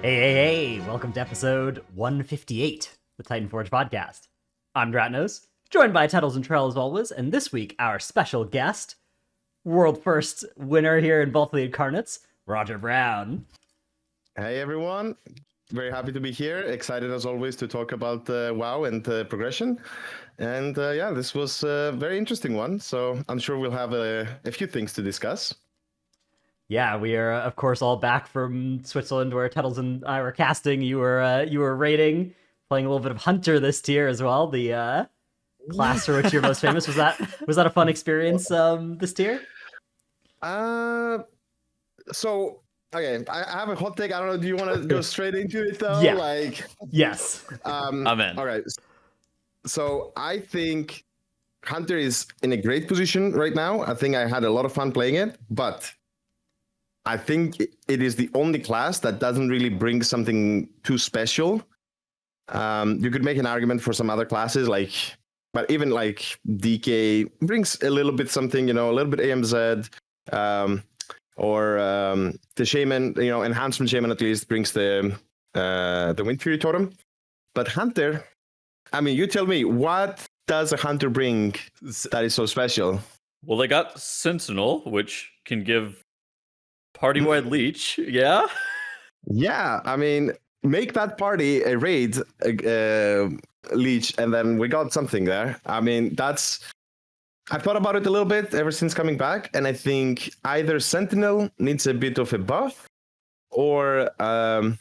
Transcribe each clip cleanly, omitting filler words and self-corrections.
Hey, welcome to episode 158, the Titanforge podcast. I'm Dratnos, joined by Tuttles and Trell as always, and this week our special guest, world first winner here in both the Incarnates, Rogerbrown. Hey everyone, very happy to be here. Excited as always to talk about WoW and progression. And yeah, this was a very interesting one, so I'm sure we'll have a few things to discuss. Yeah, we are of course all back from Switzerland where Tuttles and I were casting. You were raiding, playing a little bit of Hunter this tier as well. The class for which you're most famous. Was that a fun experience this tier? So okay, I have a hot take. I don't know. Do you want to go straight into it though? Yeah. Yes. I'm in. All right. So I think Hunter is in a great position right now. I think I had a lot of fun playing it, but I think it is the only class that doesn't really bring something too special. You could make an argument for some other classes, but even like DK brings a little bit something, a little bit AMZ, or the Shaman, Enhancement Shaman at least brings the Wind Fury Totem. But Hunter, I mean, you tell me, what does a Hunter bring that is so special? Well, they got Sentinel, which can give party-wide leech, yeah? Yeah, I mean, make that party a raid leech, and then we got something there. I mean, I've thought about it a little bit ever since coming back, and I think either Sentinel needs a bit of a buff, or I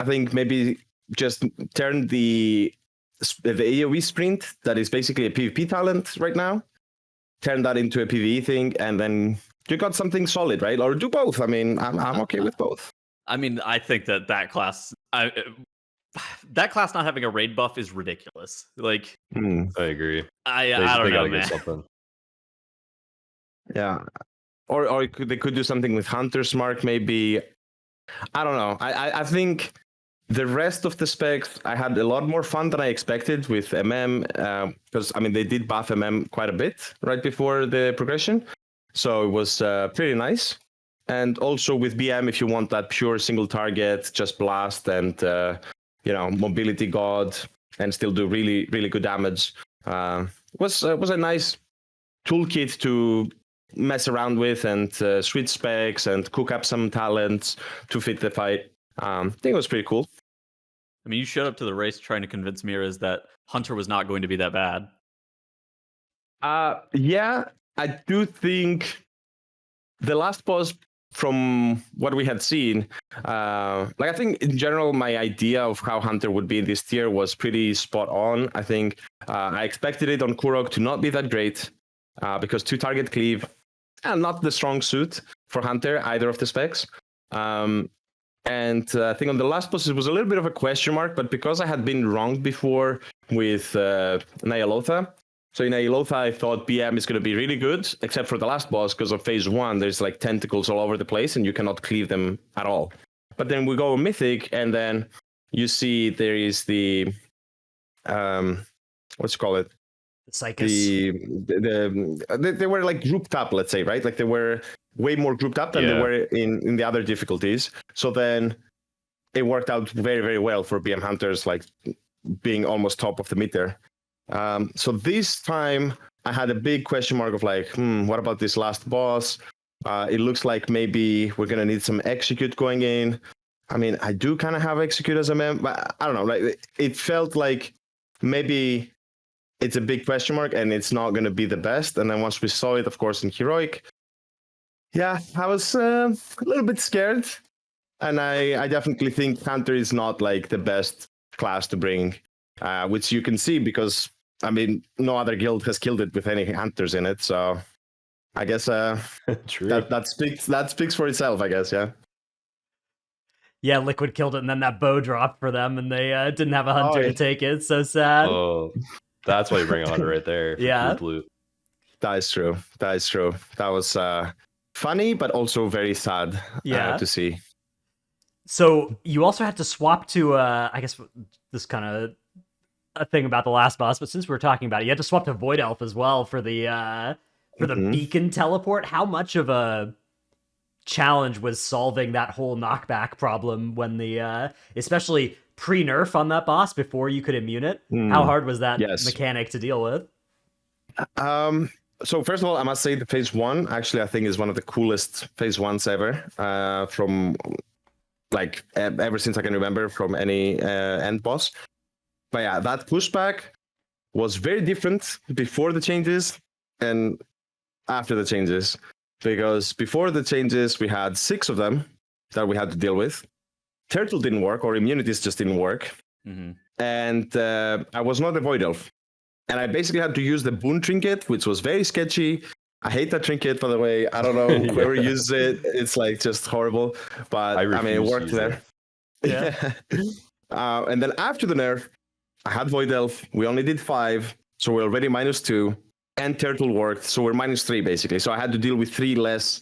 think maybe just turn the AoE sprint, that is basically a PvP talent right now, turn that into a PvE thing, and then you got something solid, right? Or do both. I mean, I'm okay with both. I mean, I think that class not having a raid buff is ridiculous. Like, I agree. I don't know, man. Something. Yeah, or they could do something with Hunter's Mark, maybe. I don't know. I think the rest of the specs, I had a lot more fun than I expected with MM, because I mean they did buff MM quite a bit right before the progression. So it was pretty nice. And also with BM, if you want that pure single target, just blast and, mobility god and still do really, really good damage, was a nice toolkit to mess around with and switch specs and cook up some talents to fit the fight. I think it was pretty cool. I mean, you showed up to the race trying to convince Miraz that Hunter was not going to be that bad. Yeah. I do think the last boss, from what we had seen, I think in general, my idea of how Hunter would be in this tier was pretty spot on. I think I expected it on Kurok to not be that great because 2-target cleave, not the strong suit for Hunter, either of the specs. And I think on the last boss, it was a little bit of a question mark, but because I had been wrong before with Nyalotha, so in Nyalotha, I thought BM is going to be really good, except for the last boss, because of phase 1, there's like tentacles all over the place, and you cannot cleave them at all. But then we go Mythic, and then you see there is the, what's it called? The Psychus. They were like grouped up, let's say, right? Like they were way more grouped up than they were in the other difficulties. So then it worked out very, very well for BM Hunters, like being almost top of the meter. So this time I had a big question mark of like, what about this last boss? It looks like maybe we're going to need some execute going in. I mean, I do kind of have execute as a mem, but I don't know. Like, it felt like maybe it's a big question mark and it's not going to be the best. And then once we saw it, of course, in Heroic, yeah, I was a little bit scared. And I definitely think Hunter is not like the best class to bring, which you can see because, I mean, no other guild has killed it with any Hunters in it. So I guess True. that speaks for itself, I guess, yeah. Yeah, Liquid killed it, and then that bow dropped for them, and they didn't have a Hunter to take it. So sad. Oh, that's why you bring a Hunter right there. Yeah. Loot. That is true. That was funny, but also very sad to see. So you also had to swap to, I guess this kind of a thing about the last boss, but since we're talking about it, you had to swap to Void Elf as well for the beacon teleport. How much of a challenge was solving that whole knockback problem when the especially pre-nerf on that boss before you could immune it. How hard was that mechanic to deal with? So first of all, I must say the phase 1 actually I think is one of the coolest phase 1s ever from like ever since I can remember from any end boss. But yeah, that pushback was very different before the changes and after the changes, because before the changes we had 6 of them that we had to deal with. Turtle didn't work, or immunities just didn't work, and I was not a Void Elf, and I basically had to use the Boon Trinket, which was very sketchy. I hate that trinket, by the way. I don't know whoever uses it. It's like just horrible, but I mean, it worked there. Yeah. And then after the nerf, I had Void Elf. We only did 5, so we're already -2, and Turtle worked, so we're -3 basically. So I had to deal with 3 less.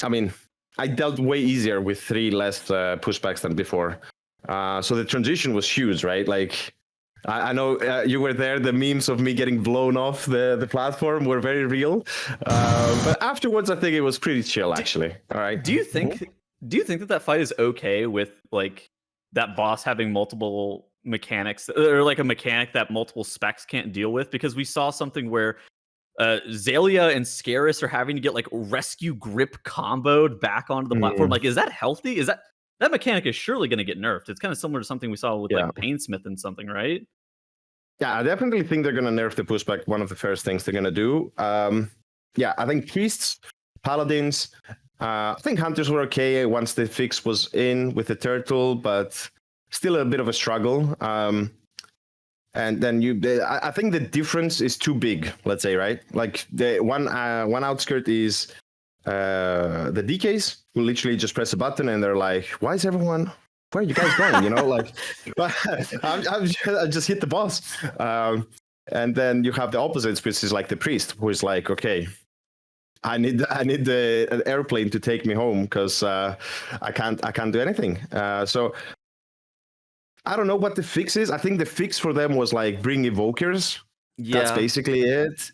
I mean, I dealt way easier with 3 less pushbacks than before. So the transition was huge, right? Like, I know you were there. The memes of me getting blown off the platform were very real. But afterwards, I think it was pretty chill, actually. All right. Do you think that fight is okay with like that boss having multiple mechanics, or like a mechanic that multiple specs can't deal with? Because we saw something where Zalia and Scarus are having to get like rescue grip comboed back onto the platform. Like, is that healthy? Is that mechanic is surely going to get nerfed? It's kind of similar to something we saw with like Painsmith and something, right? Yeah, I definitely think they're going to nerf the pushback. One of the first things they're going to do. Yeah, I think priests, paladins, I think hunters were okay once the fix was in with the turtle, but still a bit of a struggle. And then I think the difference is too big, let's say, right? Like the one outskirt is the DKs who literally just press a button and they're like, why is everyone, where are you guys going? You know, like, but I just hit the boss. And then you have the opposites, which is like the priest, who is like, okay, I need an airplane to take me home because I can't do anything. So I don't know what the fix is. I think the fix for them was like bring evokers. Yeah. That's basically it.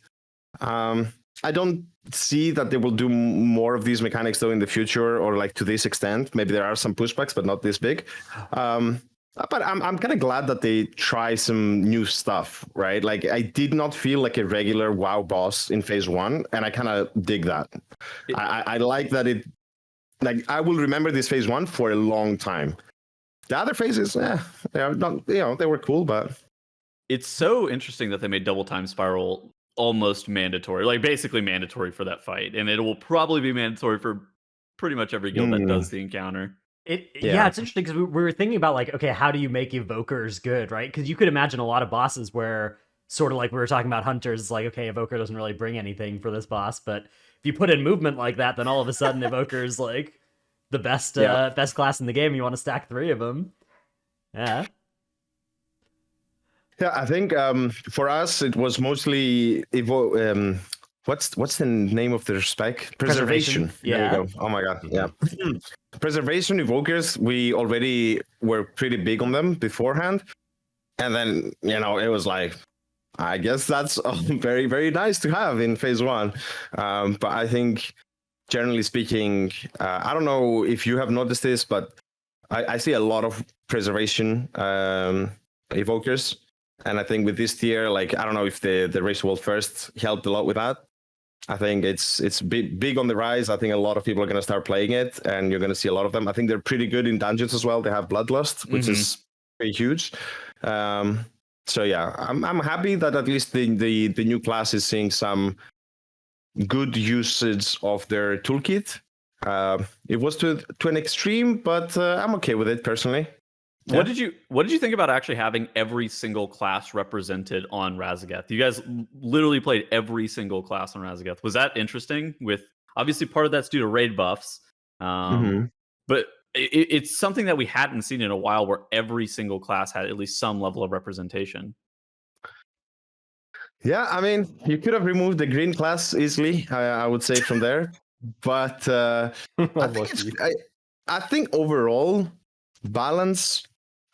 I don't see that they will do more of these mechanics though in the future, or like to this extent. Maybe there are some pushbacks, but not this big. But I'm kind of glad that they try some new stuff, right? Like I did not feel like a regular WoW boss in phase 1, and I kind of dig that. I like that it. Like I will remember this phase 1 for a long time. The other phases, they are not. You know, they were cool, but it's so interesting that they made double time spiral almost mandatory, like basically mandatory for that fight, and it will probably be mandatory for pretty much every guild that does the encounter. Yeah, it's interesting because we were thinking about like, okay, how do you make evokers good, right? Because you could imagine a lot of bosses where sort of like we were talking about hunters, it's like, okay, evoker doesn't really bring anything for this boss, but if you put in movement like that, then all of a sudden evoker's like the best best class in the game. You want to stack 3 of them. Yeah. Yeah, I think for us it was mostly what's the name of the spec? Preservation. Yeah. There you go. Oh my god. Yeah. Preservation evokers, we already were pretty big on them beforehand. And then, you know, it was like, I guess that's very, very nice to have in phase 1. But I think generally speaking, I don't know if you have noticed this, but I see a lot of preservation evokers. And I think with this tier, like, I don't know if the Race World First helped a lot with that. I think it's big on the rise. I think a lot of people are going to start playing it, and you're going to see a lot of them. I think they're pretty good in dungeons as well. They have Bloodlust, which is pretty huge. So yeah, I'm happy that at least the new class is seeing some good usage of their toolkit. It was to an extreme, but I'm okay with it personally. Yeah. What did you think about actually having every single class represented on Raszageth? You guys literally played every single class on Raszageth. Was that interesting? With obviously part of that's due to raid buffs, but it's something that we hadn't seen in a while, where every single class had at least some level of representation. Yeah, I mean, you could have removed the green class easily, I would say, from there. But I think overall balance,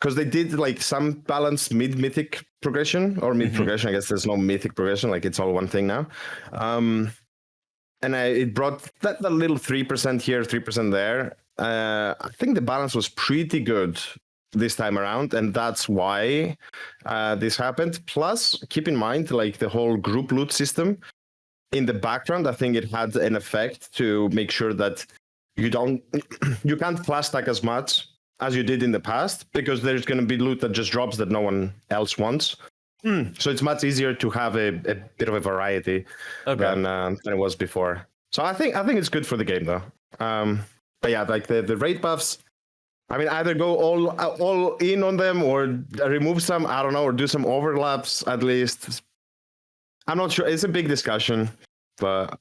because they did like some balanced mid-mythic progression, or mid-progression. I guess there's no mythic progression, like it's all one thing now. and it brought that little 3% here, 3% there. I think the balance was pretty good this time around, and that's why this happened. Plus, keep in mind, like the whole group loot system in the background, I think it had an effect to make sure that you can't class stack as much as you did in the past, because there's going to be loot that just drops that no one else wants. So it's much easier to have a bit of a variety than it was before. So I think it's good for the game though. But yeah, like the raid buffs, I mean, either go all in on them or remove some, I don't know, or do some overlaps at least. I'm not sure. It's a big discussion, but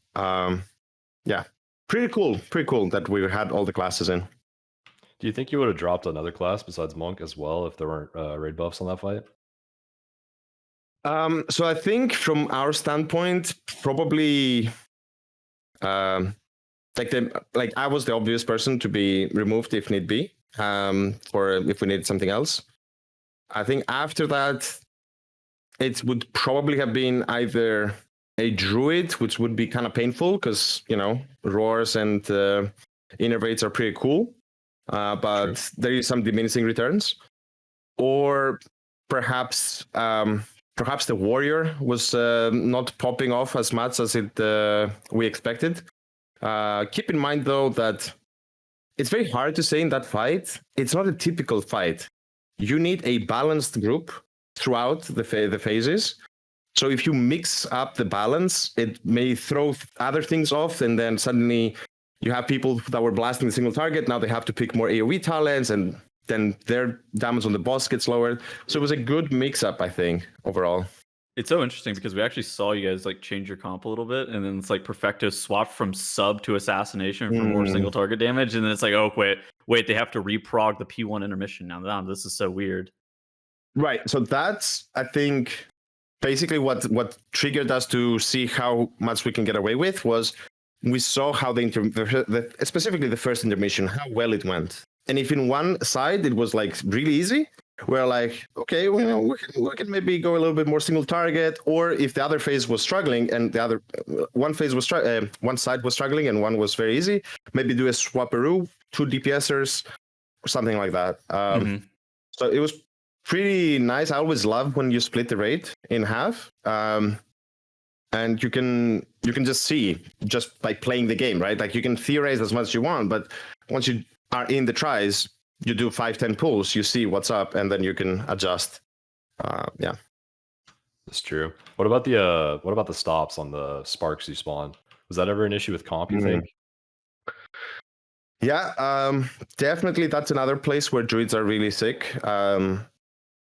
yeah, pretty cool that we had all the classes in. Do you think you would have dropped another class besides Monk as well if there weren't raid buffs on that fight? So I think from our standpoint, probably like I was the obvious person to be removed if need be, or if we needed something else. I think after that, it would probably have been either a druid, which would be kind of painful because, you know, roars and innervates are pretty cool, but True. There is some diminishing returns, or perhaps the warrior was not popping off as much as we expected. Keep in mind, though, that it's very hard to say in that fight. It's not a typical fight. You need a balanced group throughout the phases. So if you mix up the balance, it may throw other things off, and then suddenly you have people that were blasting a single target. Now they have to pick more AoE talents, and then their damage on the boss gets lowered. So it was a good mix-up, I think, overall. It's so interesting because we actually saw you guys like change your comp a little bit, and then it's like Perfecto swapped from sub to assassination for more single target damage, and then it's like, oh wait, they have to reprog the P1 intermission now. This is so weird. Right. So that's, I think, basically what triggered us to see how much we can get away with was we saw how specifically the first intermission, how well it went. And if in one side it was like really easy, we're like, okay, well, we can maybe go a little bit more single target. Or if the other phase was struggling and one side was struggling and one was very easy, maybe do a swapperoo, 2 DPSers, or something like that. So it was pretty nice. I always love when you split the raid in half, and you can just see just by playing the game, right? Like you can theorize as much as you want, but once you are in the tries, you do 5-10 pulls, you see what's up, and then you can adjust. Yeah, that's true. What about the stops on the sparks you spawn? Was that ever an issue with comp, you think? Yeah, definitely. That's another place where druids are really sick.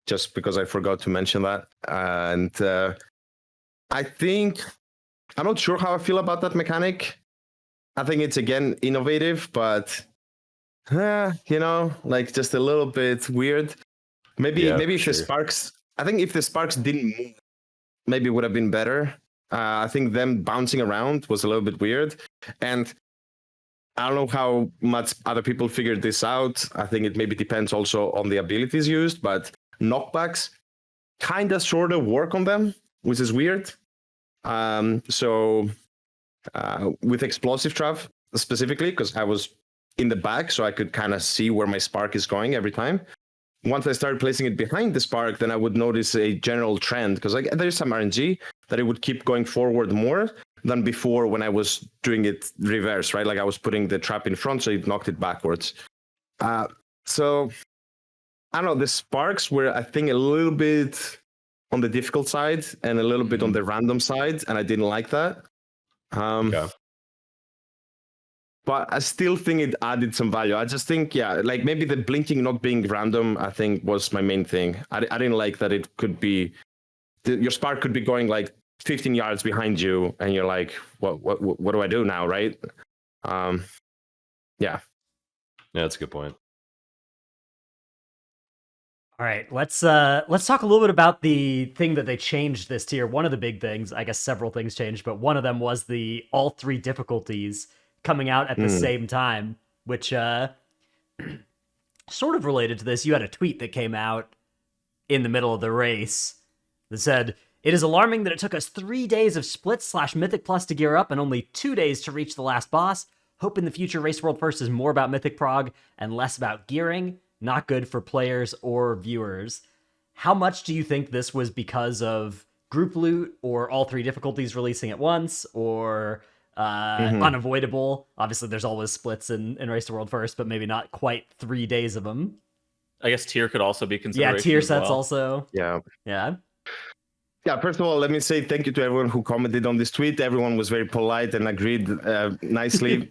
Just because I forgot to mention that, and I think I'm not sure how I feel about that mechanic. I think it's again innovative, but you know, like just a little bit weird. Maybe if the sparks, I think if the sparks didn't move, maybe it would have been better. I think them bouncing around was a little bit weird, and I don't know how much other people figured this out. I think it maybe depends also on the abilities used, but knockbacks kind of sort of work on them, which is weird. So with explosive trap specifically, because I was in the back, so I could kind of see where my spark is going every time. Once I started placing it behind the spark, then I would notice a general trend, because like there's some RNG that it would keep going forward more than before when I was doing it reverse, right? Like I was putting the trap in front, so it knocked it backwards. So I don't know, the sparks were, I think, a little bit on the difficult side and a little bit on the random side, and I didn't like that. But I still think it added some value. I just think, like maybe the blinking not being random, I think was my main thing. I didn't like that it could be, your spark could be going like 15 yards behind you, and you're like, what do I do now, right? Yeah, that's a good point. All right, let's talk a little bit about the thing that they changed this tier. One of the big things, I guess several things changed, but one of them was the all 3 difficulties coming out at the same time, which sort of related to this. You had a tweet that came out in the middle of the race that said, It is alarming that it took us 3 days of splits/Mythic Plus to gear up and only 2 days to reach the last boss. Hope in the future Race World First is more about Mythic Prog and less about gearing. Not good for players or viewers. How much do you think this was because of group loot or all 3 difficulties releasing at once or unavoidable? Obviously, there's always splits in Race the World First, but maybe not quite 3 days of them. I guess tier could also be considered. Yeah, tier sets also. Yeah. Yeah, first of all, let me say thank you to everyone who commented on this tweet. Everyone was very polite and agreed nicely.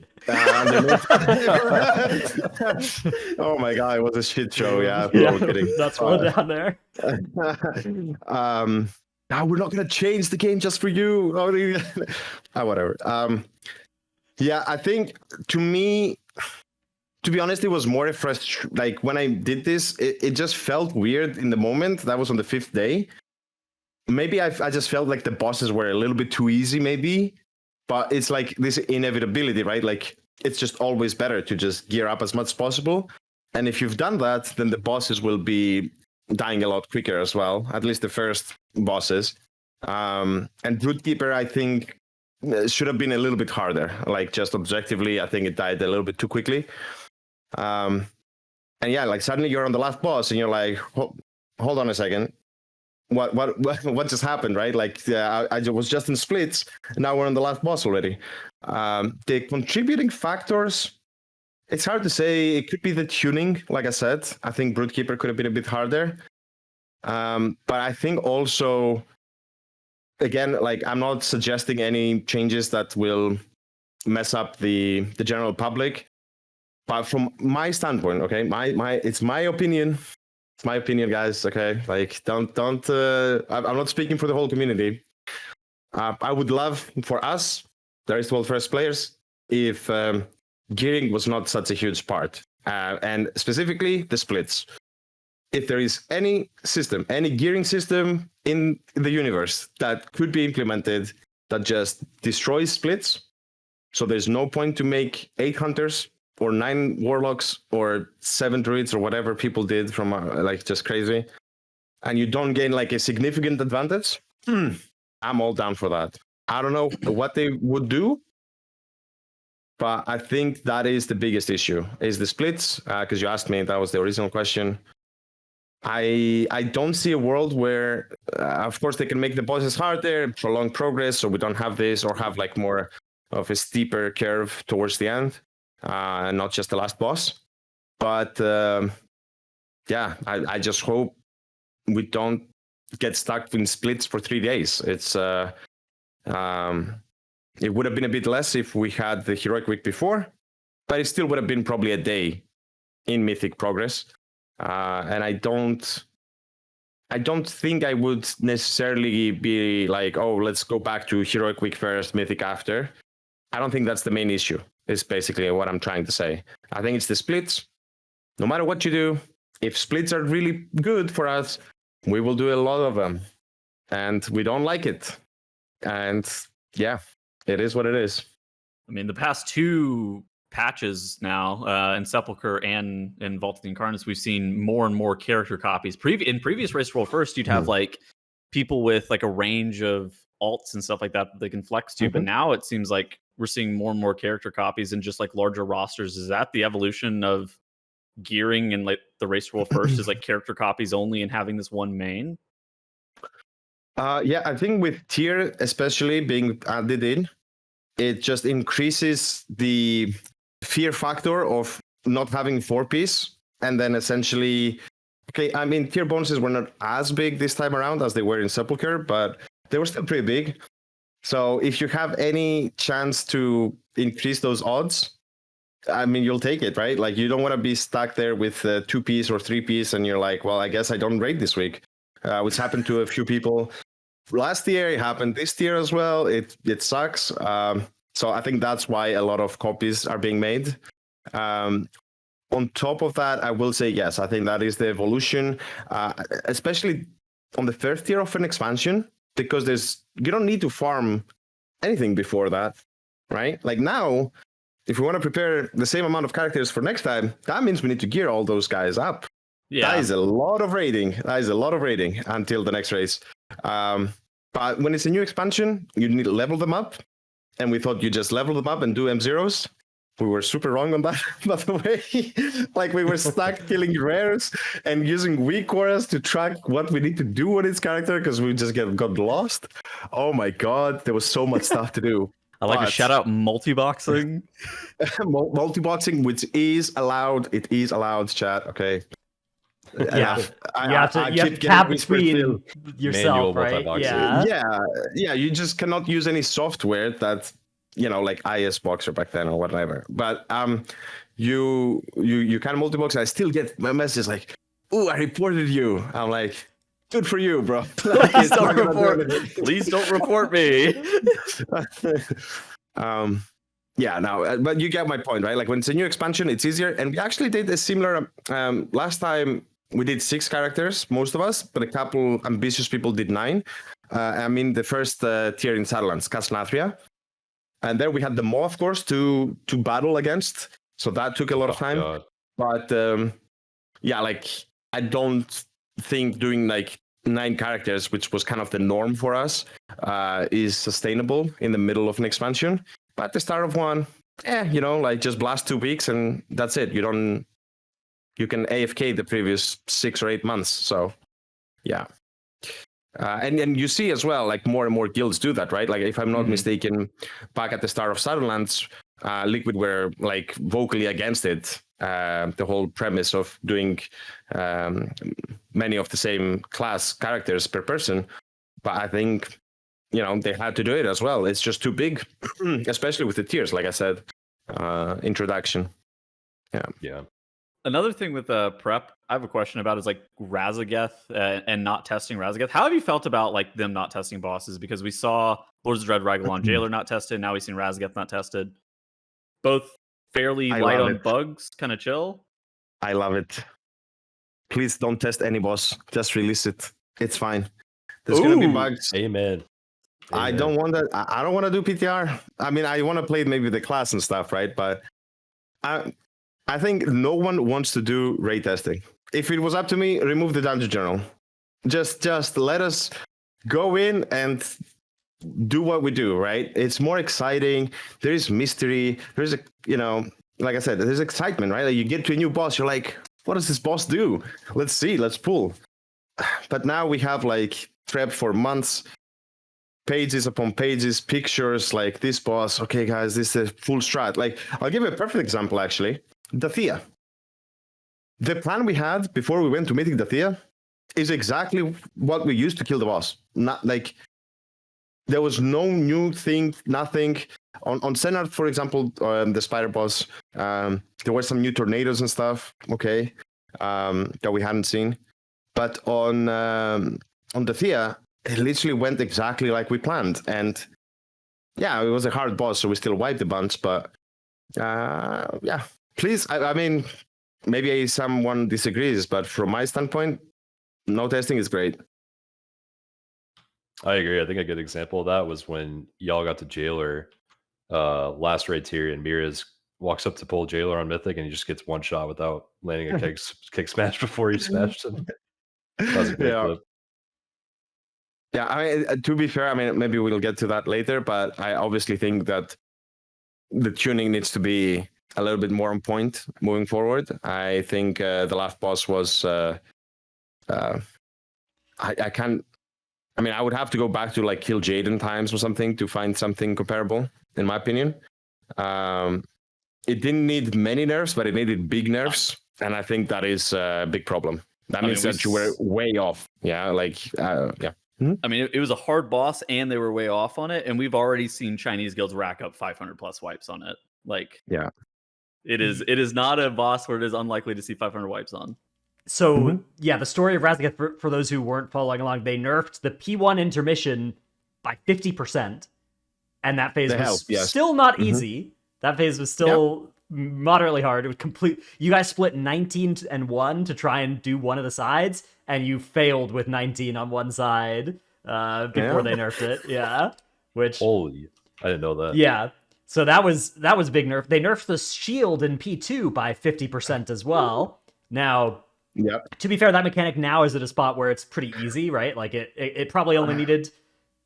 Oh my god, it was a shit show. Yeah, no kidding. That's one down there. Now we're not gonna change the game just for you. Whatever. Yeah, I think to me, to be honest, it was more a like when I did this, it just felt weird in the moment. That was on the 5th day. Maybe I just felt like the bosses were a little bit too easy, maybe. But it's like this inevitability, right? Like it's just always better to just gear up as much as possible. And if you've done that, then the bosses will be dying a lot quicker as well. At least the first bosses. And Broodkeeper, I think, should have been a little bit harder. Like just objectively, I think it died a little bit too quickly. And yeah, like suddenly you're on the last boss and you're like, hold on a second. What just happened, right? Like I was just in splits, and now we're on the last boss already. The contributing factors, it's hard to say. It could be the tuning, like I said. I think Broodkeeper could have been a bit harder. But I think also, again, like I'm not suggesting any changes that will mess up the general public. But from my standpoint, okay, it's my opinion. It's my opinion, guys. Okay, like don't. I'm not speaking for the whole community. I would love for us, the Race World First players, if gearing was not such a huge part, and specifically the splits. If there is any system, any gearing system in the universe that could be implemented that just destroys splits, so there's no point to make 8 hunters or 9 warlocks or 7 druids or whatever people did from like just crazy, and you don't gain like a significant advantage, I'm all down for that. I don't know what they would do, but I think that is the biggest issue, is the splits, because you asked me, that was the original question. I don't see a world where, of course, they can make the bosses harder, prolong progress, so we don't have this, or have like more of a steeper curve towards the end. Not just the last boss, but yeah, I just hope we don't get stuck in splits for 3 days. It's it would have been a bit less if we had the heroic week before, but it still would have been probably a day in Mythic progress. And I don't think I would necessarily be like, oh, let's go back to heroic week first, Mythic after. I don't think that's the main issue. Is basically what I'm trying to say. I think it's the splits. No matter what you do, if splits are really good for us, we will do a lot of them. And we don't like it. And yeah, it is what it is. I mean, the past 2 patches now, in Sepulchre and in Vault of the Incarnates, we've seen more and more character copies. In previous Race World First, you'd have like people with like a range of alts and stuff like that they can flex to. But now it seems like we're seeing more and more character copies and just like larger rosters. Is that the evolution of gearing and like the Race World First is like character copies only and having this one main? Yeah, I think with tier especially being added in, it just increases the fear factor of not having 4-piece. And then essentially, okay, I mean, tier bonuses were not as big this time around as they were in Sepulchre, but they were still pretty big. So if you have any chance to increase those odds, I mean, you'll take it, right? Like you don't want to be stuck there with 2-piece or 3-piece and you're like, well, I guess I don't raid this week, which happened to a few people last year. It happened this year as well. It sucks. So I think that's why a lot of copies are being made. On top of that, I will say, yes, I think that is the evolution, especially on the first tier of an expansion. Because you don't need to farm anything before that, right? Like now, if we want to prepare the same amount of characters for next time, that means we need to gear all those guys up. Yeah. That is a lot of raiding. Until the next race. But when it's a new expansion, you need to level them up. And we thought you just level them up and do M0s. We were super wrong on that, by the way. Like, we were stuck killing rares and using weak auras to track what we need to do with its character because we just got lost. Oh my god, there was so much stuff to do. I like to shout out multi-boxing. Multi-boxing, which is allowed. It is allowed, chat. Okay. Yeah, you have to tap between yourself, right? Yeah. You just cannot use any software that, like IS Boxer back then or whatever. But you can multi-box. I still get my messages like, "Ooh, I reported you." I'm like, "Good for you, bro." Please don't report me. Yeah, no, but you get my point, right? Like, when it's a new expansion, it's easier. And we actually did a similar last time. We did 6 characters, most of us, but a couple ambitious people did 9. The first tier in Shadowlands, Castle. And then we had the Maw, of course, to battle against. So that took a lot of time. God. But I don't think doing like 9 characters, which was kind of the norm for us, is sustainable in the middle of an expansion. But at the start of one, just blast 2 weeks and that's it. You can AFK the previous 6 or 8 months. So, yeah. And you see as well, like, more and more guilds do that, right? Like, if I'm not mistaken, back at the start of Shadowlands, Liquid were like vocally against it. The whole premise of doing many of the same class characters per person. But I think, they had to do it as well. It's just too big, especially with the tiers, like I said, introduction. Yeah. Another thing with prep, I have a question about is like Raszageth and not testing Raszageth. How have you felt about like them not testing bosses? Because we saw Lords of Dread, Raglan Jailer not tested. Now we've seen Raszageth not tested. Both fairly light on bugs, kind of chill. I love it. Please don't test any boss. Just release it. It's fine. There's going to be bugs. Amen. I don't want that. I don't want to do PTR. I mean, I want to play maybe the class and stuff, right? But I think no one wants to do raid testing. If it was up to me, remove the dungeon journal. Just let us go in and do what we do, right? It's more exciting. There is mystery. There's like I said, there's excitement, right? Like, you get to a new boss, you're like, what does this boss do? Let's see, let's pull. But now we have like prep for months, pages upon pages, pictures, like this boss. Okay, guys, this is a full strat. Like, I'll give you a perfect example, actually. Dathea. The plan we had before we went to Mythic Dathea is exactly what we used to kill the boss. Not like there was no new thing, nothing. On Senart, for example, the spider boss, there were some new tornadoes and stuff, okay, that we hadn't seen. But on Dathea, it literally went exactly like we planned. And yeah, it was a hard boss, so we still wiped a bunch, but yeah. Please, I mean, maybe someone disagrees, but from my standpoint, no testing is great. I agree. I think a good example of that was when y'all got to Jailer last raid tier, and Miraz walks up to pull Jailer on Mythic, and he just gets one shot without landing a kick smash before he smashed him. That was a great clip. Yeah, I mean, to be fair, I mean, maybe we'll get to that later, but I obviously think that the tuning needs to be a little bit more on point moving forward. I think the last boss was I can't. I mean, I would have to go back to like Kill Jaden times or something to find something comparable, in my opinion. It didn't need many nerfs, but it needed big nerfs, and I think that is a big problem. That means that you were way off. Yeah, yeah. I mean, it was a hard boss, and they were way off on it, and we've already seen Chinese guilds rack up 500 plus wipes on it. Like, yeah. It is not a boss where it is unlikely to see 500 wipes on. So, yeah, the story of Raszageth, for those who weren't following along, they nerfed the P1 intermission by 50%. And that phase was still not easy. That phase was still moderately hard. It was complete. You guys split 19-1 to try and do one of the sides, and you failed with 19 on one side before they nerfed it. Yeah. Which... Holy, I didn't know that. Yeah. So that was a big nerf. They nerfed the shield in P2 by 50% as well. Now, to be fair, that mechanic now is at a spot where it's pretty easy, right? Like it probably only needed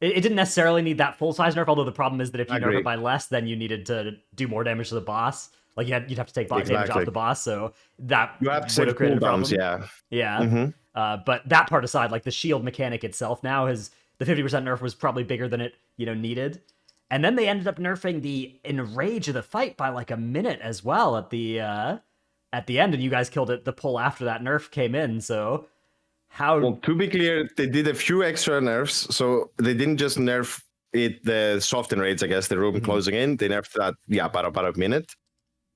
it didn't necessarily need that full size nerf. Although the problem is that if you nerf Agreed. it by less, then you needed to do more damage to the boss. Like you'd have to take damage Exactly. off the boss. So that You have to would save have created a problem. cooldowns, yeah. Yeah. Mm-hmm. But that part aside, like the shield mechanic itself now the 50% nerf was probably bigger than it, needed. And then they ended up nerfing the enrage of the fight by like a minute as well at the end, and you guys killed it the pull after that nerf came in. So Well, to be clear, they did a few extra nerfs, so they didn't just nerf it the soft enrage, I guess, the room closing in. They nerfed that, about a minute.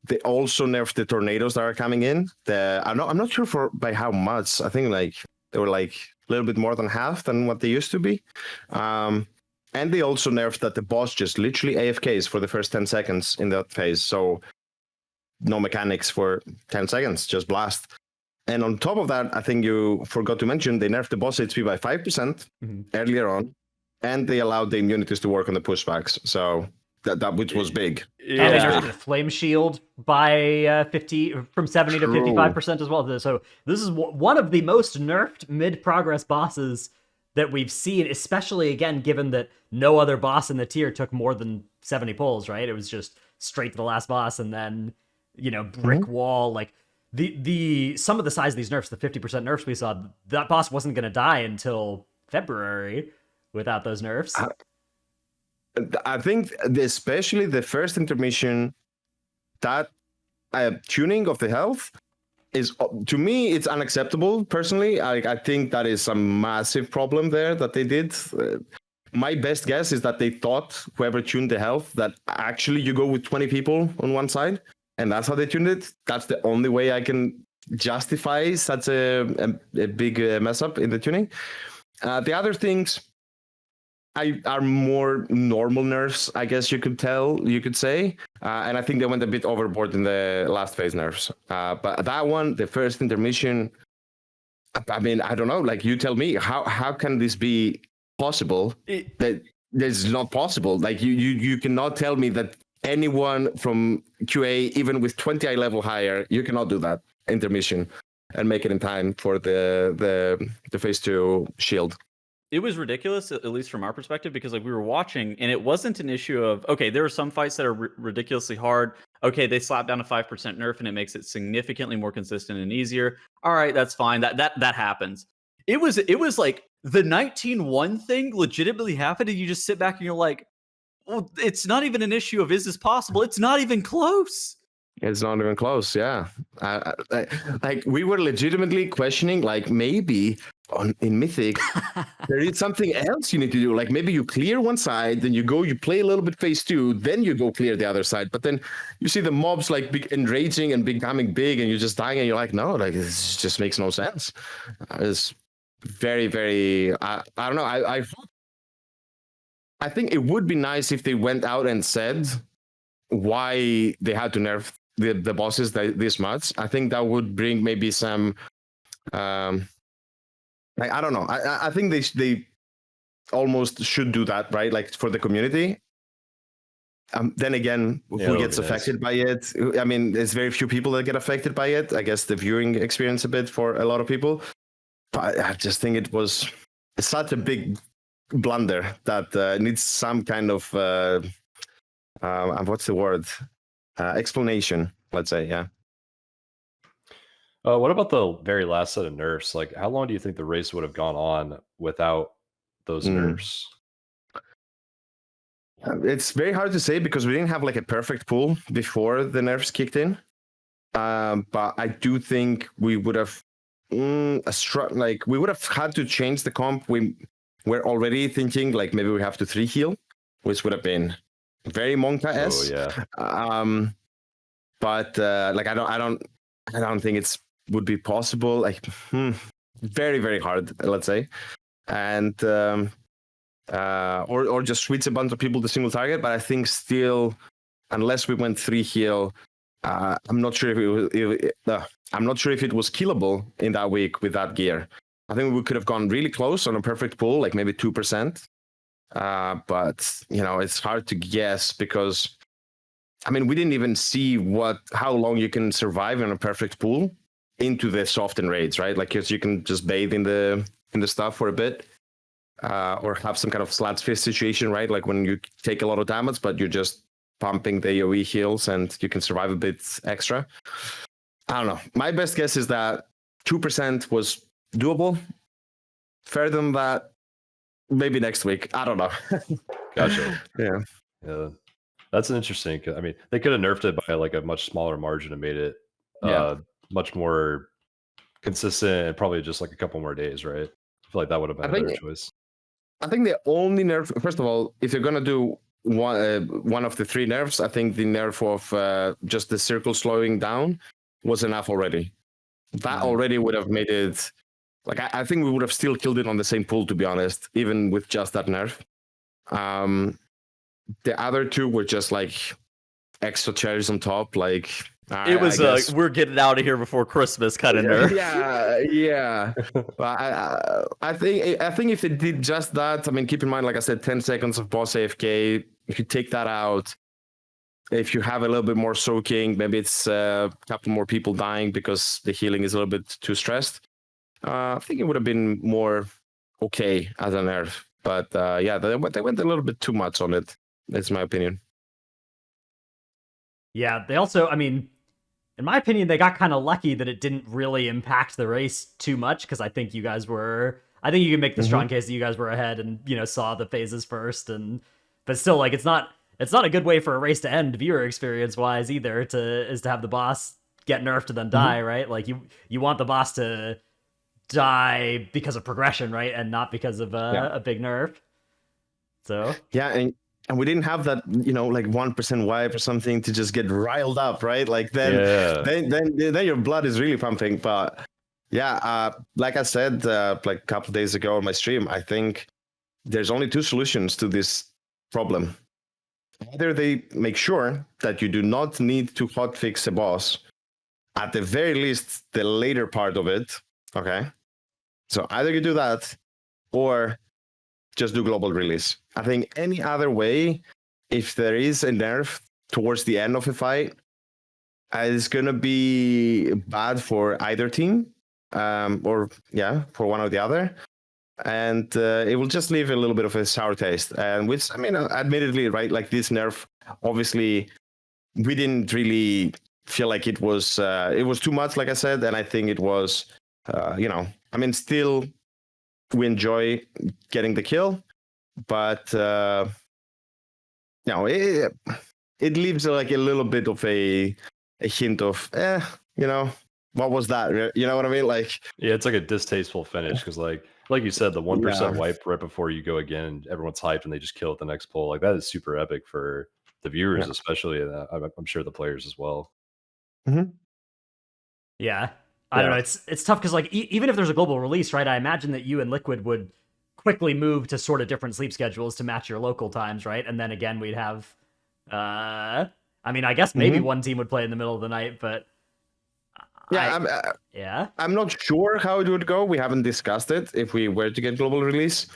They also nerfed the tornadoes that are coming in. I'm not sure by how much. I think like they were like a little bit more than half than what they used to be. And they also nerfed that the boss just literally AFKs for the first 10 seconds in that phase. So no mechanics for 10 seconds, just blast. And on top of that, I think you forgot to mention they nerfed the boss HP by 5% earlier on, and they allowed the immunities to work on the pushbacks. So that which was big. And they nerfed the flame shield by 70 to 55% as well. So this is one of the most nerfed mid-progress bosses that we've seen, especially again given that no other boss in the tier took more than 70 pulls. Right? It was just straight to the last boss, and then brick wall. Like some of the size of these nerfs, the 50% nerfs we saw, that boss wasn't going to die until February without those nerfs. I think especially the first intermission, that tuning of the health is, to me, it's unacceptable personally. I think that is a massive problem there that they did. My best guess is that they thought whoever tuned the health that actually you go with 20 people on one side, and that's how they tuned it. That's the only way I can justify such a big mess up in the tuning. The other things are more normal nerfs, I guess you could say. And I think they went a bit overboard in the last phase nerfs. But that one, the first intermission, I mean, I don't know. Like, you tell me, how can this be possible? That it's not possible. Like, you cannot tell me that anyone from QA, even with 20 eye level higher, you cannot do that intermission and make it in time for the phase 2 shield. It was ridiculous, at least from our perspective, because like we were watching, and it wasn't an issue of, okay, there are some fights that are ridiculously hard. Okay, they slap down a 5% nerf, and it makes it significantly more consistent and easier. All right, that's fine. That happens. It was like the 19-1 thing legitimately happened, and you just sit back and you're like, well, it's not even an issue of is this possible? It's not even close. It's not even close, yeah. Like, we were legitimately questioning, like, maybe in Mythic, there is something else you need to do. Like, maybe you clear one side, then you play a little bit phase 2, then you go clear the other side. But then you see the mobs, like, enraging and becoming big, and you're just dying, and you're like, no, like, this just makes no sense. It's very, very, I don't know. I think it would be nice if they went out and said why they had to nerf the bosses this much. I think that would bring maybe some I don't know. I think they almost should do that, right? Like, for the community. Then again, who gets affected by it? I mean, there's very few people that get affected by it. I guess the viewing experience a bit for a lot of people. But I just think it's such a big blunder that needs some kind of what's the word? Explanation, let's say, yeah. What about the very last set of nerfs? Like, how long do you think the race would have gone on without those nerfs? It's very hard to say because we didn't have like a perfect pool before the nerfs kicked in. But I do think we would have we would have had to change the comp. We're already thinking like maybe we have to 3 heal, which would have been very Monka-esque. Oh yeah. But like I don't think it's would be possible. Like very, very hard, let's say. And or just switch a bunch of people to single target. But I think still, unless we went 3 heal, I'm not sure I'm not sure if it was killable in that week with that gear. I think we could have gone really close on a perfect pull, like maybe 2%. But it's hard to guess because, I mean, we didn't even see how long you can survive in a perfect pool into the soft enrage, right? Like, 'cause you can just bathe in the stuff for a bit. or have some kind of slat fist situation, right? Like when you take a lot of damage, but you're just pumping the AoE heals and you can survive a bit extra. I don't know. My best guess is that 2% was doable. Further than that, maybe next week. I don't know. Gotcha. Yeah. That's an interesting. I mean, they could have nerfed it by like a much smaller margin and made it much more consistent and probably just like a couple more days, right? I feel like that would have been a better choice. I think the only nerf, first of all, if you're gonna do one of the 3 nerfs, I think the nerf of just the circle slowing down was enough already. That already would have made it. Like I think we would have still killed it on the same pool, to be honest, even with just that nerf. The other 2 were just like extra cherries on top. Like it was we're getting out of here before Christmas kind of nerf. Yeah. But I think if it did just that, I mean, keep in mind, like I said, 10 seconds of boss AFK. If you take that out, if you have a little bit more soaking, maybe it's a couple more people dying because the healing is a little bit too stressed. I think it would have been more okay as a nerf. But yeah, they went a little bit too much on it. That's my opinion. Yeah, they also, I mean, in my opinion, they got kind of lucky that it didn't really impact the race too much, because I think you guys were, I think you can make the strong case that you guys were ahead and, you know, saw the phases first, and but still, like, it's not a good way for a race to end viewer experience wise either, to have the boss get nerfed and then die, right? Like you want the boss to die because of progression, right, and not because of a big nerf. So yeah, and we didn't have that, you know, like 1% wipe or something to just get riled up, right? Like then your blood is really pumping. But yeah, like I said, like a couple of days ago on my stream, I think there's only 2 solutions to this problem. Either they make sure that you do not need to hotfix a boss, at the very least, the later part of it. Okay. So either you do that or just do global release. I think any other way, if there is a nerf towards the end of a fight, is going to be bad for either team, or for one or the other. And it will just leave a little bit of a sour taste. And which, I mean, admittedly, right, like this nerf, obviously, we didn't really feel like it was too much, like I said. And I think it was, I mean, still, we enjoy getting the kill, but it leaves like a little bit of a hint of, what was that? You know what I mean? Like, yeah, it's like a distasteful finish because, like you said, the 1% wipe right before you go again, everyone's hyped and they just kill at the next pull. Like that is super epic for the viewers, especially. I'm sure the players as well. Mm-hmm. Yeah. I don't know. It's tough because, like, even if there's a global release, right? I imagine that you and Liquid would quickly move to sort of different sleep schedules to match your local times, right? And then again, we'd have, I mean, I guess maybe one team would play in the middle of the night, but I'm not sure how it would go. We haven't discussed it. If we were to get global release,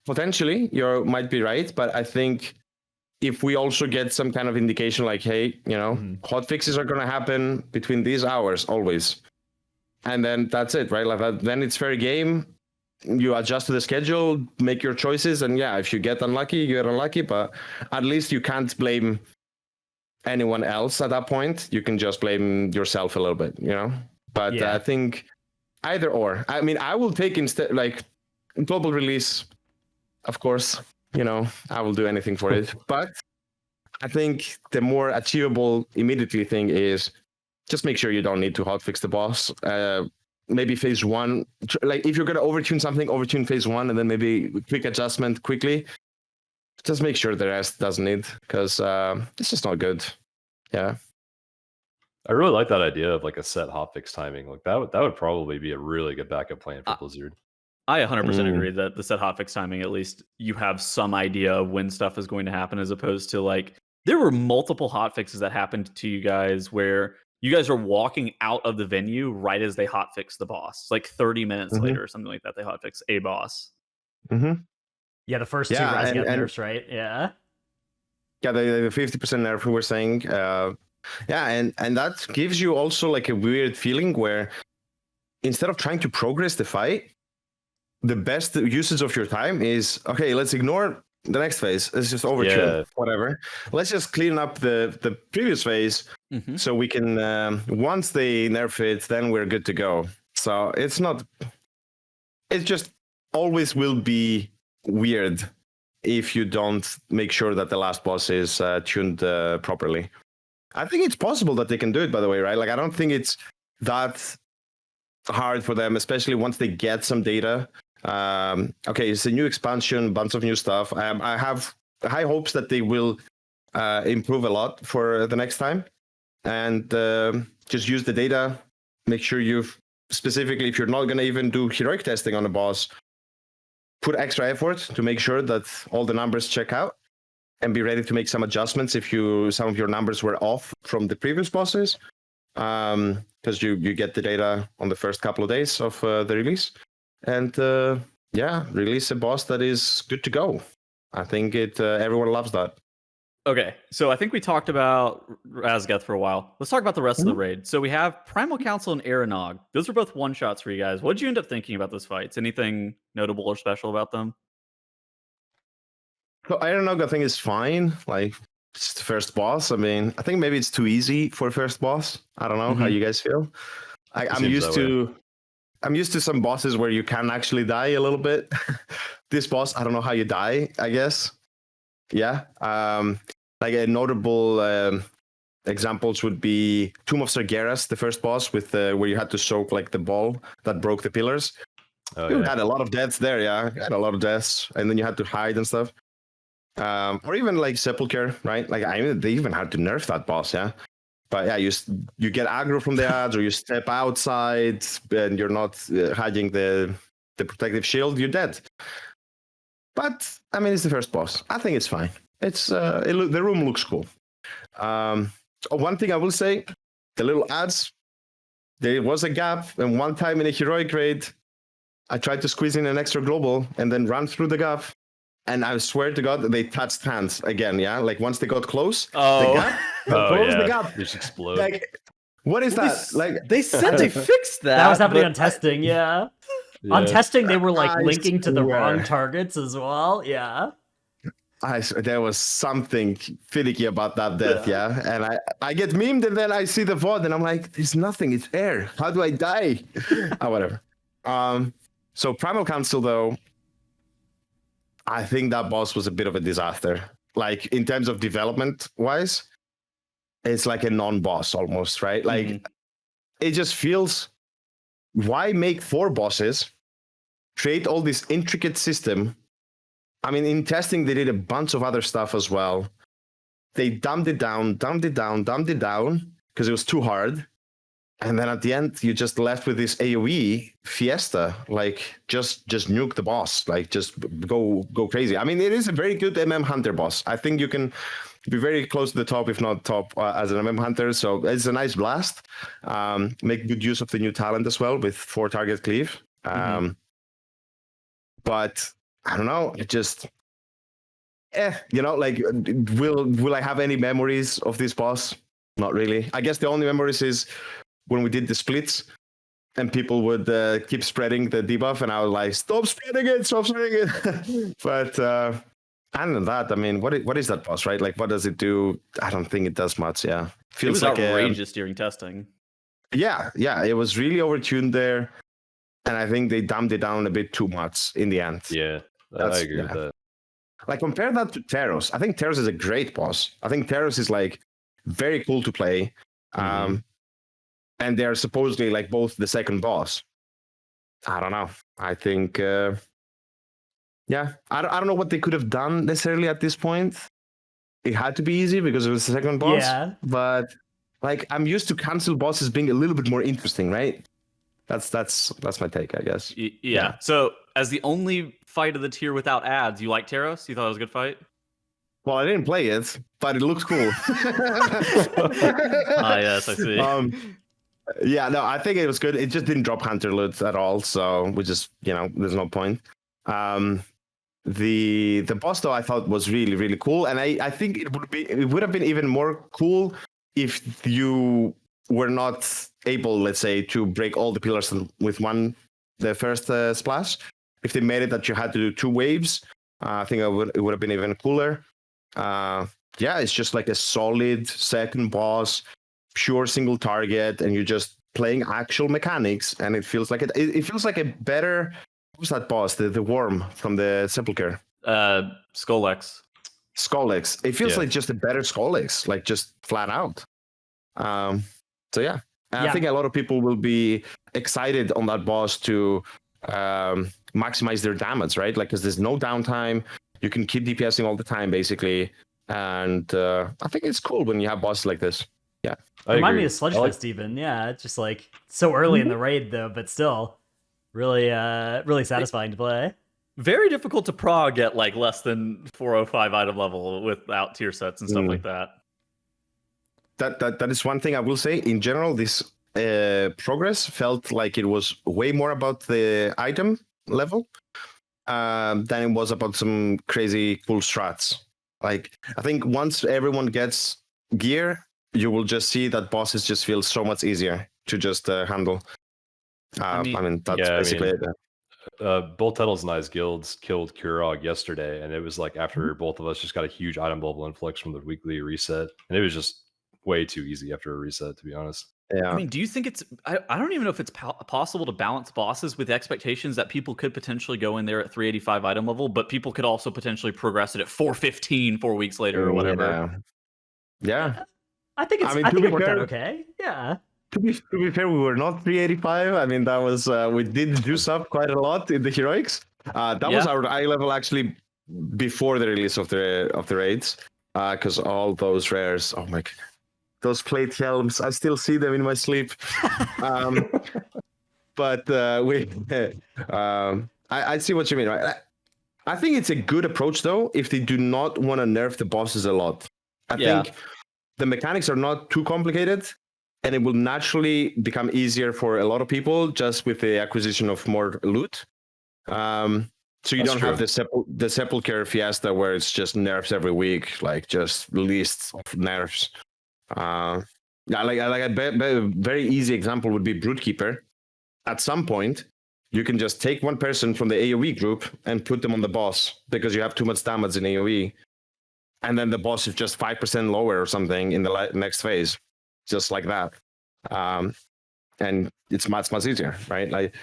potentially you might be right, but I think if we also get some kind of indication, like, hey, hotfixes are going to happen between these hours always. And then that's it, right? Like that, then it's fair game. You adjust to the schedule, make your choices, and if you get unlucky, you get unlucky. But at least you can't blame anyone else at that point. You can just blame yourself a little bit, But I think either or. I mean, I will take instead like global release. Of course, I will do anything for it. But I think the more achievable immediately thing is, just make sure you don't need to hotfix the boss. Maybe phase 1, like if you're going to overtune something, overtune phase 1, and then maybe quick adjustment quickly. Just make sure the rest doesn't need, because it's just not good. Yeah. I really like that idea of like a set hotfix timing. Like that would probably be a really good backup plan for Blizzard. I 100% agree that the set hotfix timing, at least you have some idea of when stuff is going to happen, as opposed to like there were multiple hotfixes that happened to you guys where you guys are walking out of the venue right as they hotfix the boss. Like 30 minutes later or something like that, they hotfix a boss. Yeah, the first 2 Raszageth nerfs, right? Yeah. Yeah, the 50% nerf we were saying. And that gives you also like a weird feeling where instead of trying to progress the fight, the best usage of your time is, okay, let's ignore the next phase. Let's just overtune, whatever. Let's just clean up the previous phase so we can, once they nerf it, then we're good to go. So it's just always will be weird if you don't make sure that the last boss is tuned properly. I think it's possible that they can do it, by the way, right? Like, I don't think it's that hard for them, especially once they get some data. Okay, it's a new expansion, bunch of new stuff. I have high hopes that they will improve a lot for the next time, and just use the data. Make sure you've specifically, if you're not going to even do heroic testing on a boss, put extra effort to make sure that all the numbers check out, and be ready to make some adjustments if some of your numbers were off from the previous bosses, because you get the data on the first couple of days of the release. And release a boss that is good to go. I think everyone loves that. Okay, so I think we talked about Raszageth for a while. Let's talk about the rest of the raid. So we have Primal Council and Aranog. Those are both one-shots for you guys. What did you end up thinking about those fights? Anything notable or special about them? So Aranog, I think, is fine. Like, it's the first boss. I mean, I think maybe it's too easy for first boss. I don't know how you guys feel. I'm used to some bosses where you can actually die a little bit. This boss, I don't know how you die, I guess. Yeah. Like a notable examples would be Tomb of Sargeras, the first boss, with where you had to soak like the ball that broke the pillars. You had a lot of deaths there, yeah. You had a lot of deaths, and then you had to hide and stuff. Or even like Sepulchre, right? Like, I mean, they even had to nerf that boss, yeah. But yeah, you get aggro from the ads, or you step outside and you're not hiding the protective shield, you're dead. But I mean, it's the first boss. I think it's fine. It's the room looks cool. One thing I will say, the little ads, there was a gap, and one time in a heroic raid, I tried to squeeze in an extra global and then run through the gap. And I swear to God, they touched hands again. Yeah, like once they got close, the gap, the gap, just explode. Like, what is that? Like, they said they fixed that. That was happening on testing, yeah. On testing, they were like linking to the wrong targets as well. Yeah. There was something finicky about that death, yeah. And I get memed, and then I see the VOD, and I'm like, there's nothing. It's air. How do I die? Whatever. So Primal Council, though, I think that boss was a bit of a disaster. Like, in terms of development wise, it's like a non-boss almost, right? Like, it just feels, why make 4 bosses, create all this intricate system? I mean, in testing, they did a bunch of other stuff as well. They dumbed it down, because it was too hard. And then at the end, you just left with this AoE fiesta, like just nuke the boss, like just go crazy. I mean, it is a very good MM Hunter boss. I think you can be very close to the top, if not top, as an MM Hunter. So it's a nice blast. Make good use of the new talent as well with 4 target cleave. But I don't know, it just, like, will I have any memories of this boss? Not really. I guess the only memories is when we did the splits and people would keep spreading the debuff, and I was like, stop spreading it. But other than that, I mean, what is that boss, right? Like, what does it do? I don't think it does much, yeah. Feels it was like outrageous during testing. Yeah, it was really overtuned there, and I think they dumbed it down a bit too much in the end. Yeah, I agree with that. Like, compare that to Teros. I think Teros is a great boss. I think Teros is, like, very cool to play. And they're supposedly, like, both the second boss. I don't know. I think, I don't know what they could have done necessarily at this point. It had to be easy because it was the second boss. Yeah. But, like, I'm used to cancel bosses being a little bit more interesting, right? That's my take, I guess. Yeah. So, as the only fight of the tier without ads, you like Teros? You thought it was a good fight? Well, I didn't play it, but it looks cool. Yes, I see. Yeah, no, I think it was good. It just didn't drop Hunter loot at all, so we just, there's no point. The boss, though, I thought was really, really cool, and I think it would have been even more cool if you were not able, let's say, to break all the pillars with the first splash. If they made it that you had to do 2 waves, I think it would have been even cooler. Yeah, it's just like a solid second boss, pure single target, and you're just playing actual mechanics, and it feels like it feels like a better. Who's that boss? The worm from the Sepulchre. Skullx. Skullx. It feels Yeah. like just a better Skullx, like just flat out. So yeah. And I think a lot of people will be excited on that boss to maximize their damage, right? Like, because there's no downtime, you can keep DPSing all the time, basically. And I think it's cool when you have bosses like this. Yeah. Remind me of Sludgefest even. Yeah, it's just like so early in the raid though, but still really really satisfying to play. Very difficult to prog at like less than 405 item level without tier sets and stuff like that. That is one thing I will say. In general, this progress felt like it was way more about the item level than it was about some crazy cool strats. Like, I think once everyone gets gear, you will just see that bosses just feel so much easier to just handle. I mean, that's basically it. Both Tuttles and I's guilds killed Kurog yesterday, and it was like after both of us just got a huge item level influx from the weekly reset, and it was just way too easy after a reset, to be honest. Yeah. I mean, do you think it's? I don't even know if it's possible to balance bosses with expectations that people could potentially go in there at 385 item level, but people could also potentially progress it at 415 4 weeks later or whatever. Yeah. I think it's. I think it worked out okay. Yeah. To be fair, we were not 385. I mean, that was we did juice up quite a lot in the heroics. That was our eye level actually before the release of the raids, because all those rares. Oh my god, those plate helms! I still see them in my sleep. But I see what you mean. Right? I think it's a good approach though if they do not want to nerf the bosses a lot. I think the mechanics are not too complicated. And it will naturally become easier for a lot of people just with the acquisition of more loot. So you don't have the Sepulchre Fiesta where it's just nerfs every week, like just lists of nerfs. Like a very easy example would be Broodkeeper. At some point, you can just take one person from the AoE group and put them on the boss because you have too much damage in AoE. And then the boss is just 5% lower or something in the next phase. Just like that, and it's much easier, right? Like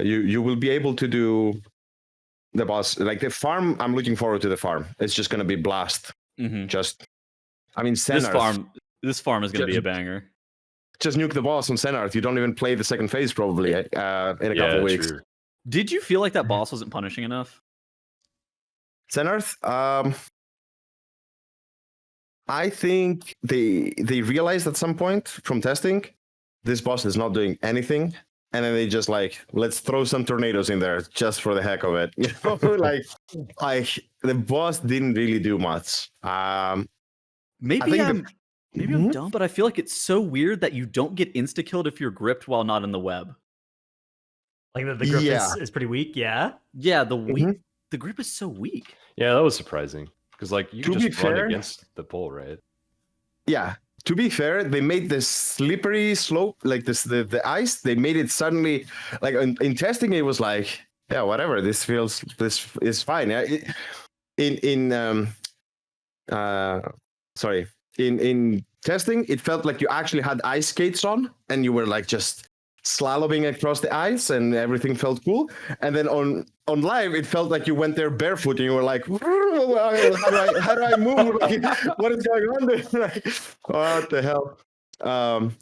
you will be able to do the boss, like the farm. I'm looking forward to the farm. It's just going to be blast. Just, I mean, Senarth, this farm is going to be a banger. Just nuke the boss on Senarth. You don't even play the second phase probably in a couple of weeks. True. Did you feel like that boss wasn't punishing enough? Senarth, I think they realized at some point from testing, this boss is not doing anything, and then they just like, let's throw some tornadoes in there just for the heck of it. You know, like the boss didn't really do much. Maybe I'm dumb, but I feel like it's so weird that you don't get insta killed if you're gripped while not in the web. Like the grip is pretty weak. Yeah. Yeah, the grip is so weak. Yeah, that was surprising. Because like you just run against the pole, right? Yeah. To be fair, they made this slippery slope, like the ice. They made it suddenly, like in testing, it was like, yeah, whatever. This is fine. In testing, it felt like you actually had ice skates on, and you were like just slaloming across the ice, and everything felt cool. And then on live, it felt like you went there barefoot, and you were like, how do I move? Like, what is going on there? Like, what the hell?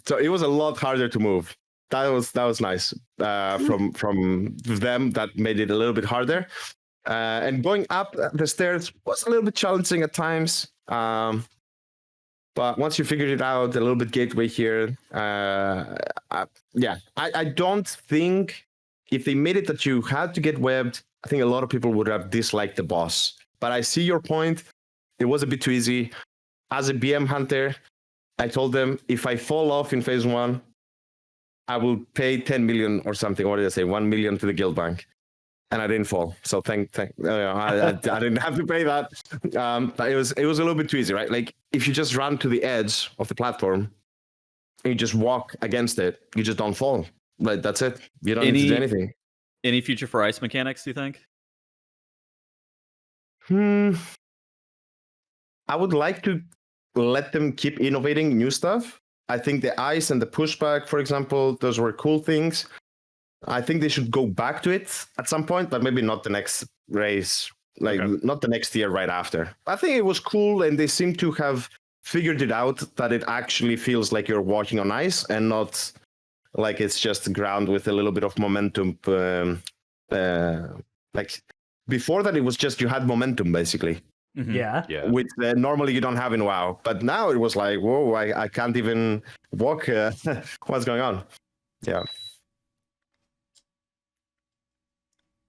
So it was a lot harder to move. That was nice from them. That made it a little bit harder. And going up the stairs was a little bit challenging at times. But once you figured it out, a little bit gateway here. I don't think if they made it that you had to get webbed, I think a lot of people would have disliked the boss. But I see your point. It was a bit too easy. As a BM hunter, I told them if I fall off in phase 1, I will pay 10 million or something. What did I say? 1 million to the guild bank. And I didn't fall. So I didn't have to pay that. But it was a little bit too easy, right? Like if you just run to the edge of the platform and you just walk against it, you just don't fall. Like that's it. You don't need to do anything. Any future for ice mechanics, do you think? I would like to let them keep innovating new stuff. I think the ice and the pushback, for example, those were cool things. I think they should go back to it at some point, but maybe not the next race, not the next year right after. I think it was cool, and they seem to have figured it out that it actually feels like you're walking on ice and not like it's just ground with a little bit of momentum. Like before that, it was just you had momentum basically. Mhm. Yeah. Which normally you don't have in WoW. But now it was like, whoa, I can't even walk. What's going on? Yeah.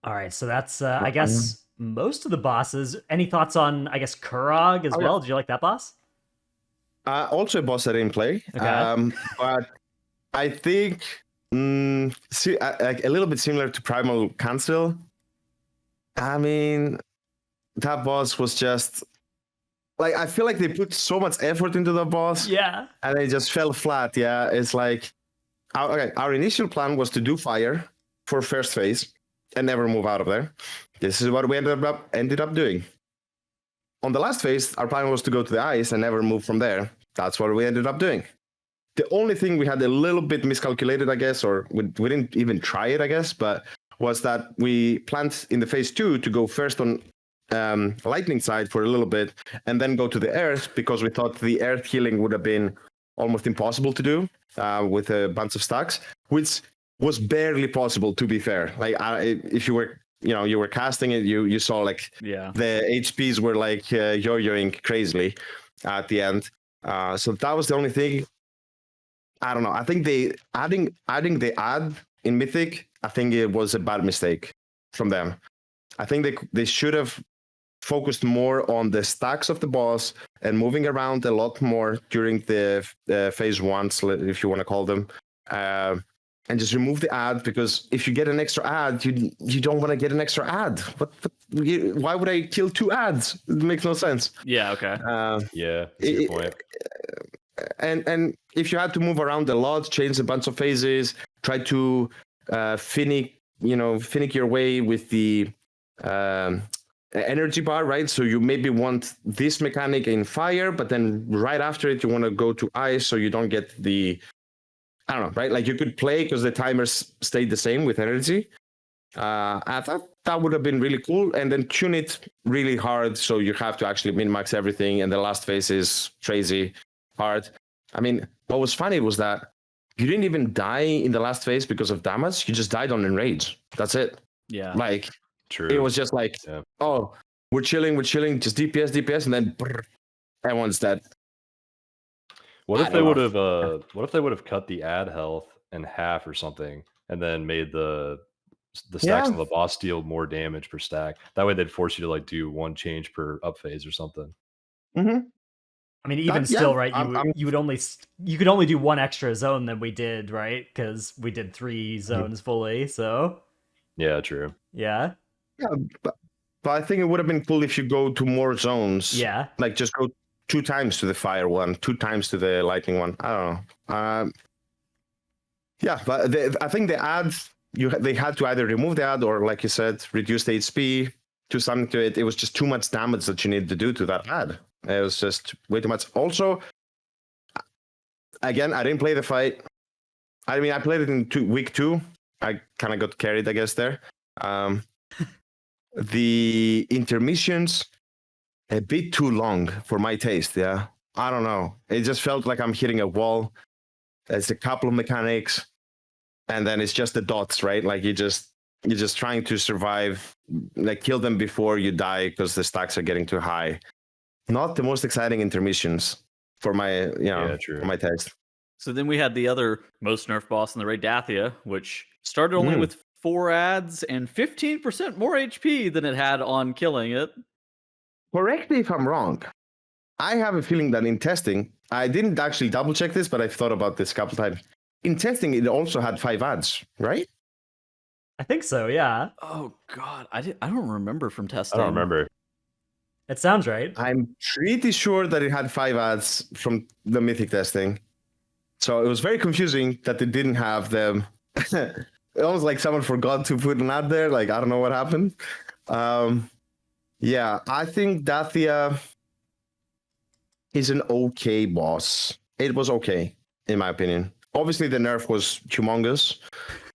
All right, so that's I guess most of the bosses. Any thoughts on I guess Kurog as well? Did you like that boss? Also a boss I didn't play. Okay. But I think like a little bit similar to Primal Council. I mean, that boss was just like, I feel like they put so much effort into the boss. Yeah. And it just fell flat. Yeah. It's like, our initial plan was to do fire for first phase and never move out of there. This is what we ended up doing. On the last phase, our plan was to go to the ice and never move from there. That's what we ended up doing. The only thing we had a little bit miscalculated, I guess, or we didn't even try it, I guess, but was that we planned in the phase 2 to go first on lightning side for a little bit and then go to the earth, because we thought the earth healing would have been almost impossible to do with a bunch of stacks, which was barely possible, to be fair. Like if you were, you were casting it, you saw like the HPs were like yo-yoing crazily at the end. So that was the only thing. I don't know. I think adding the add in Mythic, I think it was a bad mistake from them. I think they should have focused more on the stacks of the boss and moving around a lot more during the phase 1, if you want to call them, and just remove the ad, because if you get an extra ad, you don't want to get an extra ad. Why would I kill 2 ads? It makes no sense. Yeah. Okay. Yeah, that's a good point. And if you had to move around a lot, change a bunch of phases, try to finick your way with the energy bar, right? So you maybe want this mechanic in fire, but then right after it, you want to go to ice, so you don't get the, I don't know, right? Like you could play because the timers stayed the same with energy. I thought that would have been really cool, and then tune it really hard, so you have to actually min-max everything, and the last phase is crazy hard. I mean, what was funny was that you didn't even die in the last phase because of damage. You just died on enrage. That's it. Yeah. Like, True. it was just like, oh, we're chilling, just DPS, and then brrr, everyone's dead. What if they would have cut the ad health in half or something, and then made the stacks on the boss deal more damage per stack? That way, they'd force you to like do 1 change per up phase or something. Mm-hmm. I mean, even still, right? You could only do 1 extra zone than we did, right? Because we did 3 zones fully. So yeah, true. Yeah, but I think it would have been cool if you go to more zones. Yeah, like just go 2 times to the fire one, 2 times to the lightning one. I don't know. Yeah, but I think the ads they had to either remove the ad or, like you said, reduce the HP, do something to it. It was just too much damage that you needed to do to that ad. It was just way too much. Also, again, I didn't play the fight. I mean, I played it in week 2. I kind of got carried, I guess, there. The intermissions, a bit too long for my taste, yeah. I don't know. It just felt like I'm hitting a wall. There's a couple of mechanics, and then it's just the dots, right? Like you're just trying to survive, like kill them before you die because the stacks are getting too high. Not the most exciting intermissions for my, for my taste. So then we had the other most nerfed boss in the raid, Dathea, which started only with 4 ads and 15% more HP than it had on killing it. Correct me if I'm wrong. I have a feeling that in testing, I didn't actually double check this, but I've thought about this a couple times. In testing, it also had 5 ads, right? I think so. Yeah. Oh God, I don't remember from testing. I don't remember. It sounds right. I'm pretty sure that it had 5 ads from the Mythic testing. So it was very confusing that they didn't have them almost like someone forgot to put an ad there. Like, I don't know what happened. Yeah, I think Dathea is an okay boss. It was okay, in my opinion. Obviously, the nerf was humongous.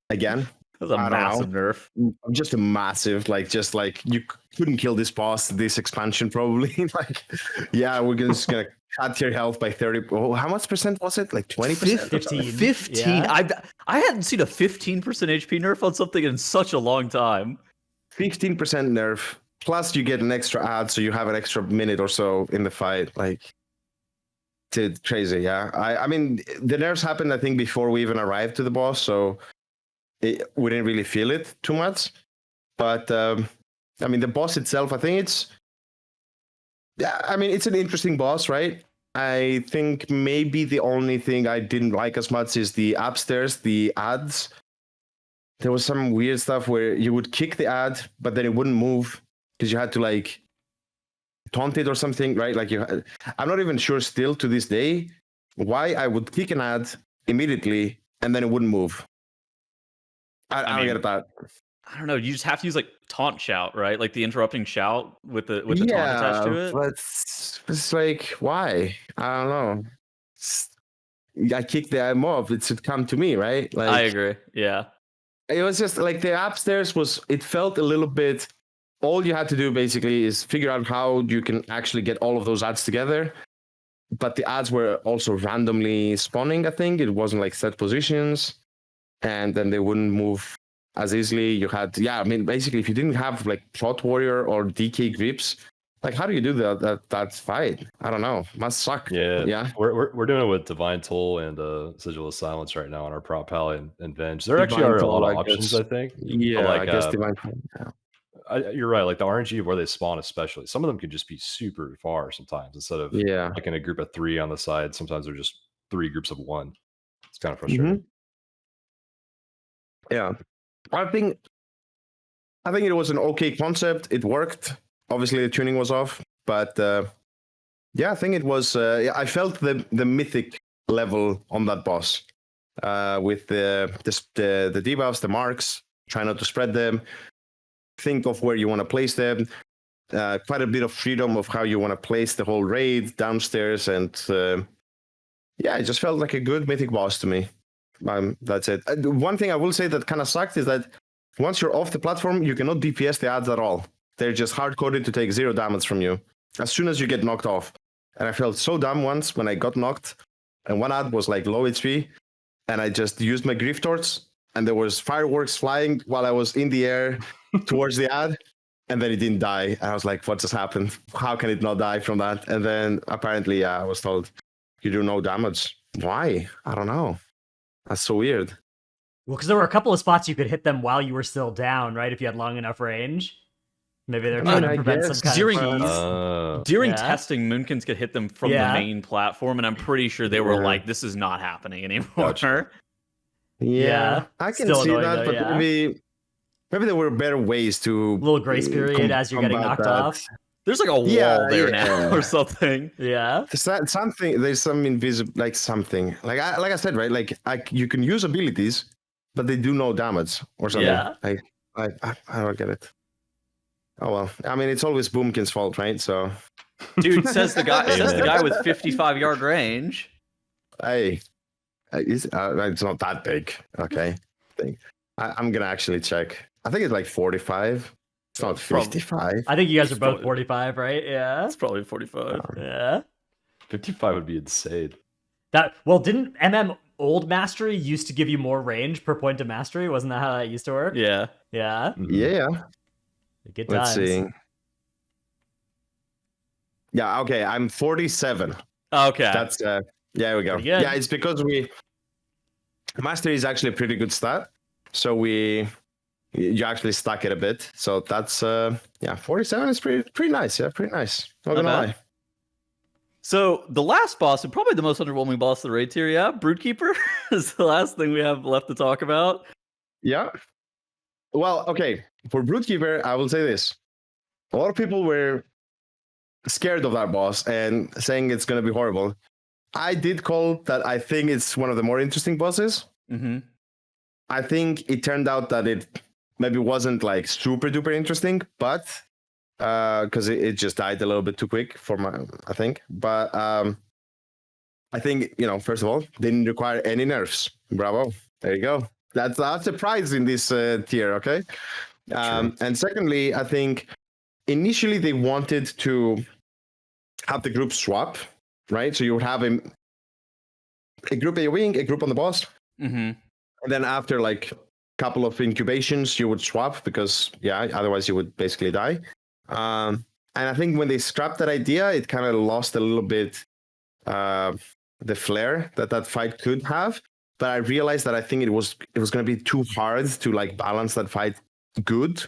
Again, That was a I don't massive know. nerf. Just a massive, just like you couldn't kill this boss, this expansion probably. Like, yeah, we're just gonna cut your health by 30. Oh, how much percent was it? Like 20%? 15. 15. Yeah. I hadn't seen a 15% HP nerf on something in such a long time. 15% nerf. Plus, you get an extra ad, so you have an extra minute or so in the fight. Like, it's crazy, yeah. I mean, the nerfs happened, I think, before we even arrived to the boss, so we didn't really feel it too much. But I mean, the boss itself, I think it's an interesting boss, right? I think maybe the only thing I didn't like as much is the upstairs, the ads. There was some weird stuff where you would kick the ad, but then it wouldn't move because you had to like taunt it or something, right? Like I'm not even sure still to this day why I would kick an ad immediately and then it wouldn't move. I don't get that. I don't know. You just have to use like taunt shout, right? Like the interrupting shout with the taunt attached to it. But it's like, why? I don't know. I kicked the mob. It should come to me, right? Like, I agree. Yeah. It was just like the upstairs it felt a little bit. All you had to do basically is figure out how you can actually get all of those ads together. But the ads were also randomly spawning, I think. It wasn't like set positions. And then they wouldn't move as easily. You had, basically, if you didn't have like Plot Warrior or DK grips, like how do you do that fight? I don't know. Must suck. Yeah. We're doing it with Divine Toll and Sigil of Silence right now on our prop pally and Venge. There actually are a lot of options, I think. Yeah, but like, I guess Divine Toll. Yeah. You're right. Like the RNG of where they spawn, especially some of them can just be super far sometimes. Instead of like in a group of 3 on the side, sometimes they're just 3 groups of 1. It's kind of frustrating. Yeah, I think it was an okay concept. It worked. Obviously, the tuning was off, but I think it was. I felt the mythic level on that boss with the debuffs, the marks. Try not to spread them. Think of where you want to place them. Quite a bit of freedom of how you want to place the whole raid downstairs, and it just felt like a good mythic boss to me. That's it. One thing I will say that kind of sucked is that once you're off the platform, you cannot DPS the ads at all. They're just hard-coded to take 0 damage from you as soon as you get knocked off. And I felt so dumb once when I got knocked, and one ad was like low HP, and I just used my Grief Torch, and there was fireworks flying while I was in the air towards the ad, and then it didn't die. And I was like, what just happened? How can it not die from that? And then apparently, I was told, you do no damage. Why? I don't know. That's so weird. Well, because there were a couple of spots you could hit them while you were still down, right? If you had long enough range. Maybe they're trying to prevent some kind of during testing, Moonkins could hit them from the main platform, and I'm pretty sure they were like, "This is not happening anymore." Gotcha. Yeah, I can see that, but maybe there were better ways to a little grace period as you're getting knocked off. There's like a wall there now or something. Yeah. There's some invisible, like something. Like I said, right? Like you can use abilities, but they do no damage or something. Yeah. I don't get it. Oh well. I mean, it's always Boomkin's fault, right? So. Dude, says the guy with 55-yard range. Hey, it's not that big. Okay. I'm gonna actually check. I think it's like 45. It's not 55. I think you guys are both 45, right? Yeah. It's probably 45. Yeah. 55 would be insane. Didn't Old Mastery used to give you more range per point of mastery? Wasn't that how that used to work? Yeah. Yeah. Yeah. Good times. Let's see. Yeah, okay. I'm 47. Okay. That's we go. Yeah, it's because mastery is actually a pretty good stat. So you actually stack it a bit. So that's 47 is pretty nice. Yeah, pretty nice. Not gonna lie. So the last boss, and probably the most underwhelming boss of the raid tier, Broodkeeper is the last thing we have left to talk about. Yeah. Well, okay. For Broodkeeper, I will say this. A lot of people were scared of that boss and saying it's going to be horrible. I did call that I think it's one of the more interesting bosses. Mm-hmm. I think it turned out that it maybe wasn't like super duper interesting, but because it just died a little bit too quick for I think. But I think, first of all, didn't require any nerfs. Bravo. There you go. That's a prize in this tier, okay? And secondly, I think initially they wanted to have the group swap, right? So you would have a group AoEing, a group on the boss. Mm-hmm. And then after like a couple of incubations, you would swap because, otherwise you would basically die. And I think when they scrapped that idea, it kind of lost a little bit the flair that fight could have. But I realized that I think it was going to be too hard to like balance that fight good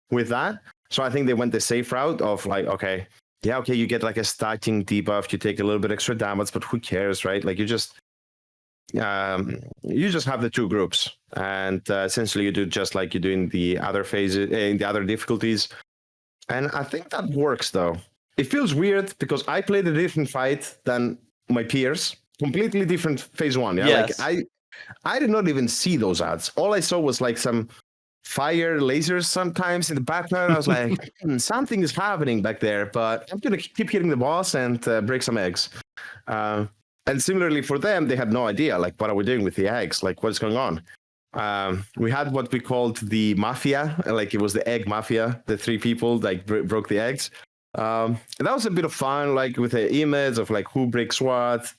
with that. So I think they went the safe route of like, okay, you get like a starting debuff, you take a little bit extra damage, but who cares, right? Like you just have the two groups, and essentially you do just like you do in the other phases, in the other difficulties. And I think that works though. It feels weird because I played a different fight than my peers, completely different phase one. Yeah, Yes. like I did not even see those ads. All I saw was like some fire lasers sometimes in the background. I was like, something is happening back there, but I'm gonna keep hitting the boss and break some eggs. And similarly for them, they had no idea, like, what are we doing with the eggs? Like, what's going on? We had what we called the mafia, like it was the egg mafia. The three people like broke the eggs. And that was a bit of fun, like with the image of like who breaks what.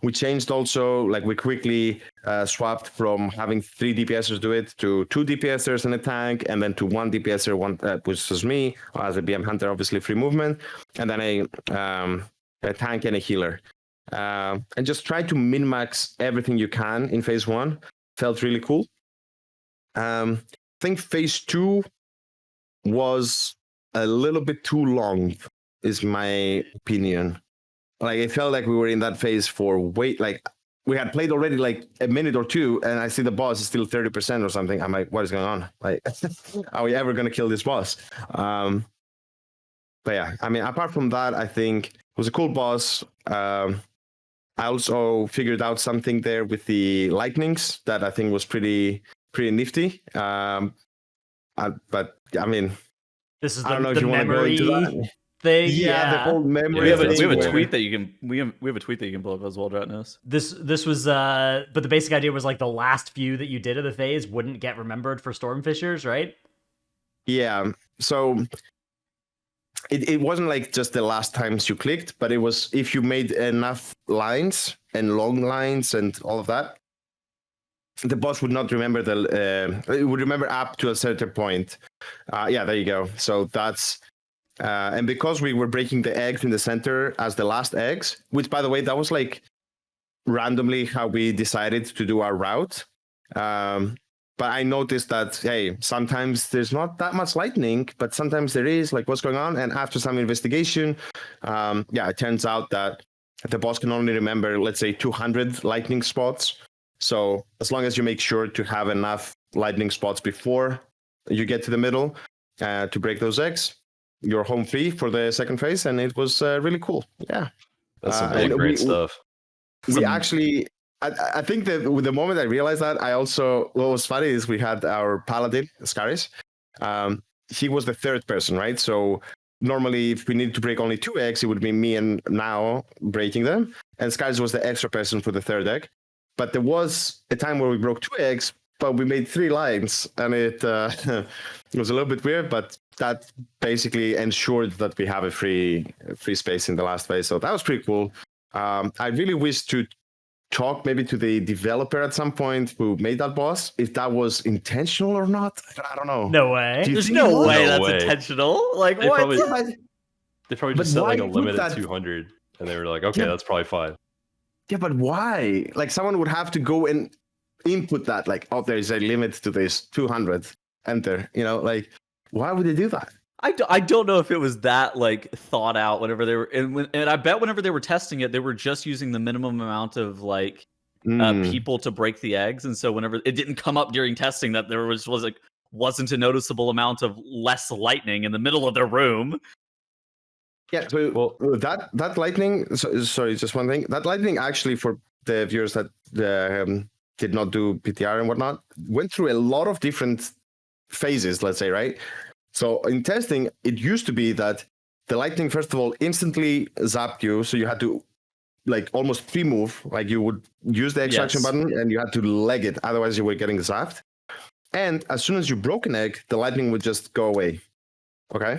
We changed also, like we quickly swapped from having 3 DPSers do it to 2 DPSers and a tank, and then to 1 DPSer, which was me as a BM Hunter, obviously free movement, and then a tank and a healer. And just try to min-max everything you can in phase 1. Felt really cool. I think phase 2 was a little bit too long, is my opinion. Like it felt like we were in that phase for like we had played already like a minute or two, and I see the boss is still 30% or something. I'm like, what is going on? Like, are we ever gonna kill this boss? But yeah, I mean, apart from that, I think it was a cool boss. I also figured out something there with the lightnings that I think was pretty nifty. But I mean, this is I don't know the if you want to go into memory that. thing. The whole memory. We have a thing. tweet that you can we have a tweet that you can pull up as well, Dratnos. This was but the basic idea was like the last few that you did of the phase wouldn't get remembered for Stormfishers, right? Yeah. So it wasn't like just the last times you clicked, but it was if you made enough lines and long lines and all of that, the boss would not remember it would remember up to a certain point. There you go. So that's and because we were breaking the eggs in the center as the last eggs, which by the way, that was like randomly how we decided to do our route. But I noticed that, hey, sometimes there's not that much lightning, but sometimes there is, like what's going on. And after some investigation, it turns out that the boss can only remember, let's say 200 lightning spots. So as long as you make sure to have enough lightning spots before you get to the middle to break those eggs, you're home free for the second phase, and it was really cool. Yeah, that's some really great stuff. We actually, I think that with the moment I realized that, I also, what was funny is we had our paladin, Scaris. He was the third person, right? So normally, if we needed to break only 2 eggs, it would be me and Now breaking them, and Scaris was the extra person for the third egg. But there was a time where we broke 2 eggs, but we made 3 lines, and it was a little bit weird, but that basically ensured that we have a free space in the last phase. So that was pretty cool. I really wish to talk maybe to the developer at some point who made that boss, if that was intentional or not. I don't know. No way. There's no way that's way. intentional. Like, They what? probably just set like a limit at that? 200, and they were like, okay, that's probably fine. Yeah, but why? Like someone would have to go and input that, like, oh, there's a limit to this 200. Enter. Like, why would they do that? I don't know if it was that like thought out whenever they were and I bet whenever they were testing it, they were just using the minimum amount of like people to break the eggs, and so whenever it didn't come up during testing that there wasn't a noticeable amount of less lightning in the middle of their room. Yeah, so that lightning. Sorry, just one thing. That lightning actually, for the viewers that did not do PTR and whatnot, went through a lot of different phases, let's say, right? So in testing, it used to be that the lightning, first of all, instantly zapped you. So you had to like almost pre-move, like you would use the extraction button and you had to leg it. Otherwise you were getting zapped. And as soon as you broke an egg, the lightning would just go away. Okay.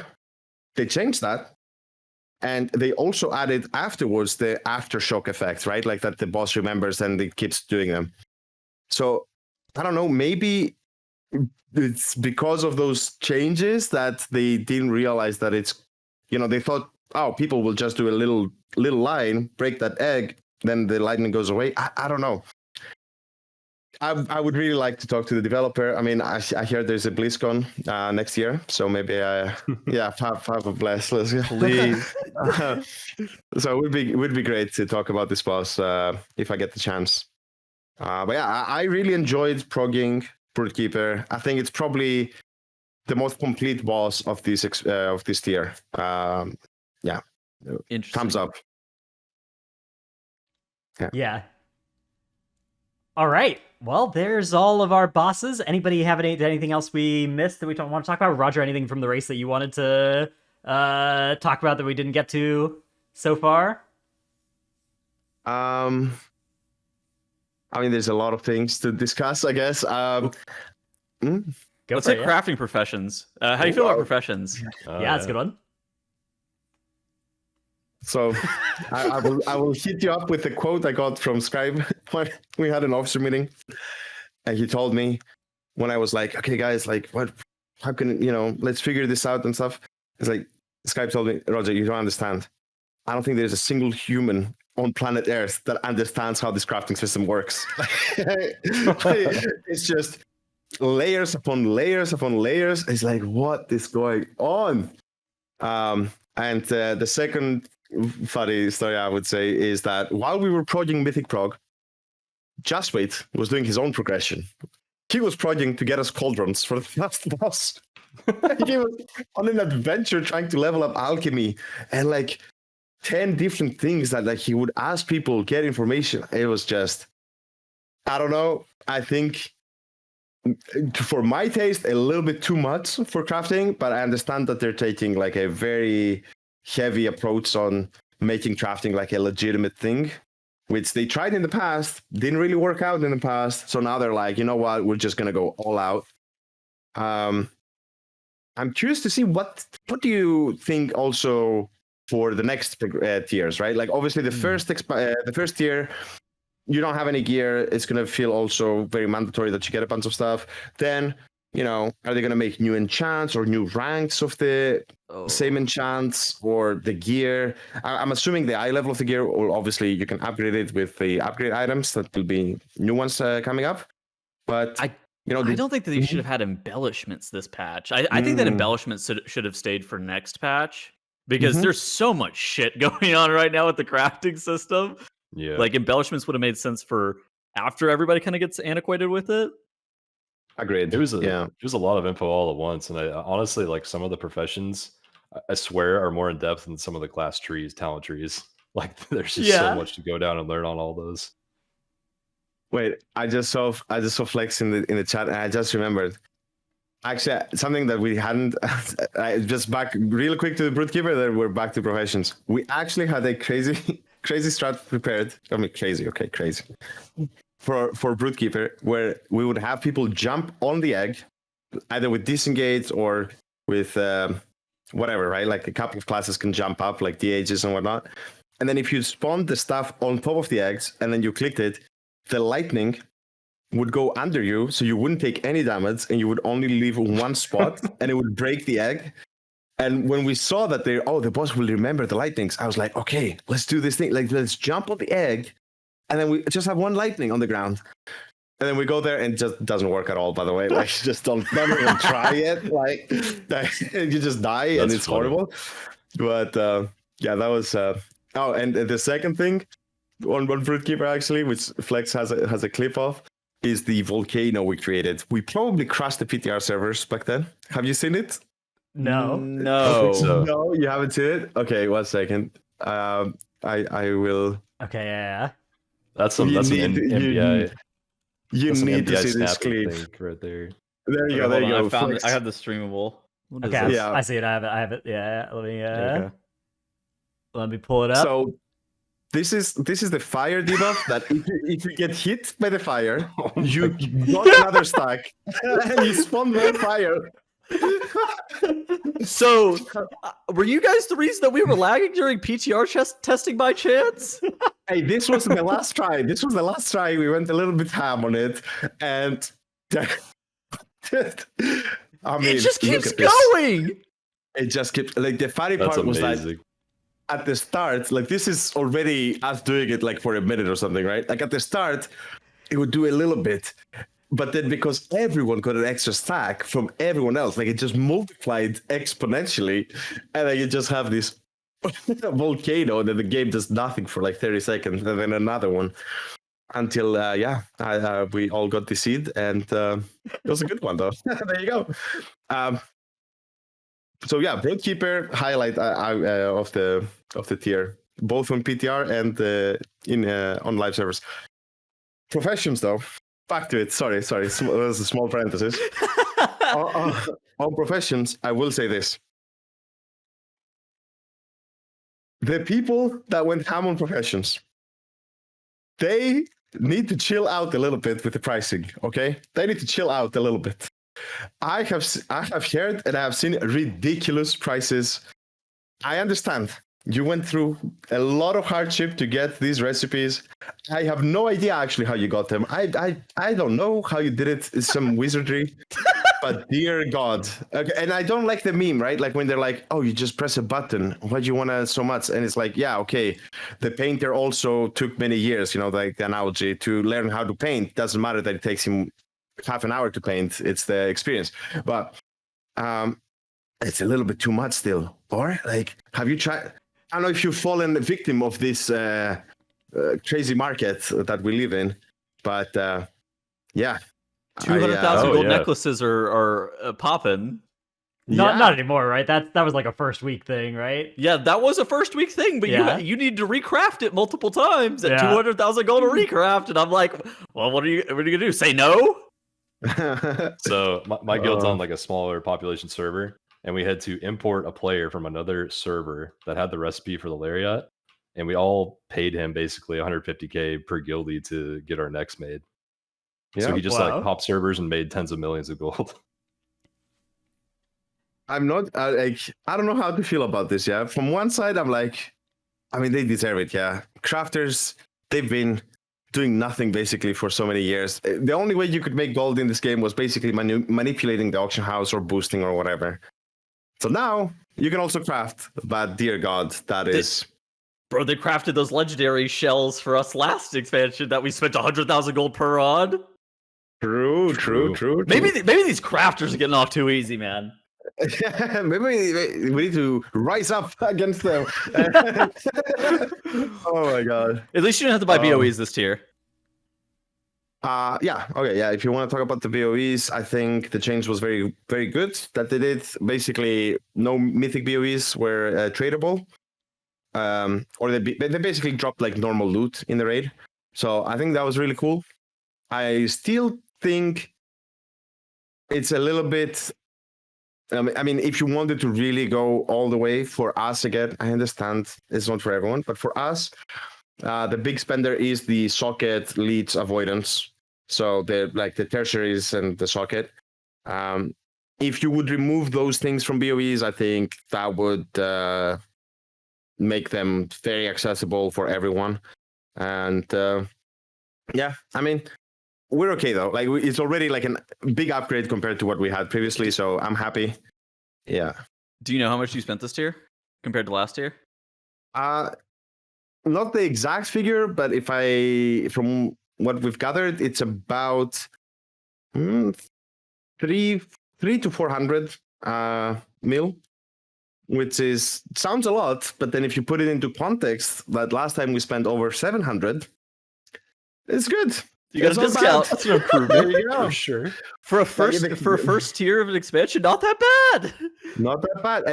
They changed that. And they also added afterwards the aftershock effect, right? Like that the boss remembers and it keeps doing them. So I don't know, maybe it's because of those changes that they didn't realize that it's, they thought, oh, people will just do a little line, break that egg, then the lightning goes away. I don't know. I would really like to talk to the developer. I mean, I hear there's a BlizzCon next year, so maybe have a bless. Let's go. Please. So it would be great to talk about this boss if I get the chance. But yeah, I really enjoyed progging Broodkeeper. I think it's probably the most complete boss of this tier. Yeah, thumbs up. Yeah. All right. Well, there's all of our bosses. Anybody have anything else we missed that we don't want to talk about? Roger, anything from the race that you wanted to talk about that we didn't get to so far? I mean, there's a lot of things to discuss, I guess. Let's say crafting professions. How do you feel about professions? Yeah, that's a good one. So I will hit you up with the quote I got from Scribe when we had an officer meeting. And he told me when I was like, okay, guys, like, how can, let's figure this out and stuff. It's like, Scribe told me, Roger, you don't understand. I don't think there's a single human on planet Earth that understands how this crafting system works. It's just layers upon layers upon layers. It's like, what is going on? And the second funny story I would say is that while we were progging Mythic Prog, Jaswait was doing his own progression. He was progging to get us cauldrons for the last boss. He was on an adventure trying to level up alchemy and like 10 different things that like he would ask people, get information. It was just, I don't know. I think for my taste, a little bit too much for crafting, but I understand that they're taking like a very heavy approach on making crafting like a legitimate thing, which they tried in the past, didn't really work out in the past. So now they're like, you know what, we're just going to go all out. I'm curious to see what do you think also for the next tiers, right? Like obviously the first tier, you don't have any gear. It's going to feel also very mandatory that you get a bunch of stuff. Then, are they going to make new enchants or new ranks of the same enchants or the gear? I'm assuming the eye level of the gear, or obviously you can upgrade it with the upgrade items. That will be new ones coming up. But I don't think that they should have had embellishments this patch. I think that embellishments should have stayed for next patch because there's so much shit going on right now with the crafting system. Yeah, like embellishments would have made sense for after everybody kind of gets antiquated with it. Agreed. It was a lot of info all at once, and I honestly like some of the professions. I swear are more in depth than some of the class trees, talent trees. Like there's just so much to go down and learn on all those. Wait, I just saw Flex in the chat, and I just remembered. Actually, something that we hadn't. Just back real quick to the Broodkeeper. Then we're back to professions. We actually had a crazy strat prepared. I mean, crazy. Okay, crazy. For Broodkeeper, where we would have people jump on the egg, either with disengage or with whatever, right? Like a couple of classes can jump up, like DHs and whatnot. And then if you spawned the stuff on top of the eggs and then you clicked it, the lightning would go under you, so you wouldn't take any damage and you would only leave one spot and it would break the egg. And when we saw that the boss will remember the lightnings, I was like, okay, let's do this thing. Like, let's jump on the egg. And then we just have one lightning on the ground. And then we go there and it just doesn't work at all, by the way. Like, just don't even try it. Like, you just die. That's and it's funny. Horrible. But that was... and the second thing on Broodkeeper, actually, which Flex has a clip of, is the volcano we created. We probably crashed the PTR servers back then. Have you seen it? No. No, you haven't seen it? Okay, 1 second. I will... Okay, yeah. That's an MBI. You That's some need to MDI see this snapping clip. thing right there. There you Okay, go. There hold you on, go. I found it. Flex. I have the streamable. What is Okay, this? Yeah. I see it. I have it. Yeah, let me Okay. let me pull it up. So this is the fire debuff that if you get hit by the fire, you got another stack and you spawn more fire. So, were you guys the reason that we were lagging during PTR testing by chance? Hey, this was the last try. This was the last try. We went a little bit ham on it, and I mean, It just look keeps at this. going. It just keeps like the funny That's part was that amazing. at the start, like this is already us doing it like for a minute or something, right? Like at the start, it would do a little bit, but then because everyone got an extra stack from everyone else, like it just multiplied exponentially, and like you just have this volcano, and then the game does nothing for like 30 seconds, and then another one until we all got the seed, and it was a good one though. There you go. So yeah, Broodkeeper highlight of the tier, both on PTR and on live servers. Professions though, back to it. Sorry, there's a small parenthesis. On professions, I will say this: the people that went ham on professions, they need to chill out a little bit with the pricing. Okay, they need to chill out a little bit. I have heard and I have seen ridiculous prices. I understand you went through a lot of hardship to get these recipes. I have no idea actually how you got them. I don't know how you did it. It's some wizardry. But dear God. Okay, and I don't like the meme, right? Like when they're like, oh, you just press a button. Why do you want to so much? And it's like, yeah, okay. The painter also took many years, like the analogy, to learn how to paint. Doesn't matter that it takes him half an hour to paint. It's the experience. But it's a little bit too much still. Or like, have you tried? I don't know if you've fallen victim of this crazy market that we live in. But yeah. 200,000 gold yeah. necklaces are popping. Not anymore, right? That was like a first week thing, right? Yeah, that was a first week thing, but Yeah. you need to recraft it multiple times at Yeah. 200,000 gold to recraft. And I'm like, well, what are you gonna do? Say no? So my guild's on like a smaller population server, and we had to import a player from another server that had the recipe for the lariat, and we all paid him basically 150k per guildie to get our necks made. So he just Wow. like popped servers and made tens of millions of gold. I'm not I don't know how to feel about this. Yeah, from one side, I'm like, I mean, they deserve it. Yeah, crafters, they've been doing nothing basically for so many years. The only way you could make gold in this game was basically manipulating the auction house or boosting or whatever. So now you can also craft, but dear God, that is. Bro, they crafted those legendary shells for us last expansion that we spent 100,000 gold per on. True. Maybe these crafters are getting off too easy, man. Maybe we need to rise up against them. Oh my God. At least you don't have to buy BOEs this tier. Yeah. Okay. Yeah. If you want to talk about the BOEs, I think the change was very, very good that they did. Basically, no mythic BOEs were tradable, or they basically dropped like normal loot in the raid. So I think that was really cool. I still think it's a little bit. I mean, if you wanted to really go all the way for us again, I understand it's not for everyone, but for us, the big spender is the socket leads avoidance. So the tertiaries and the socket. If you would remove those things from BOEs, I think that would make them very accessible for everyone. And yeah, I mean, we're okay though. Like it's already like a big upgrade compared to what we had previously, so I'm happy. Yeah. Do you know how much you spent this tier compared to last year? Not the exact figure, but from what we've gathered, it's about 300 to 400 mil, which sounds a lot, but then if you put it into context, that last time we spent over 700, it's good. You got a discount. That's an improvement. There you go. For sure. For a first tier of an expansion, not that bad. Not that bad.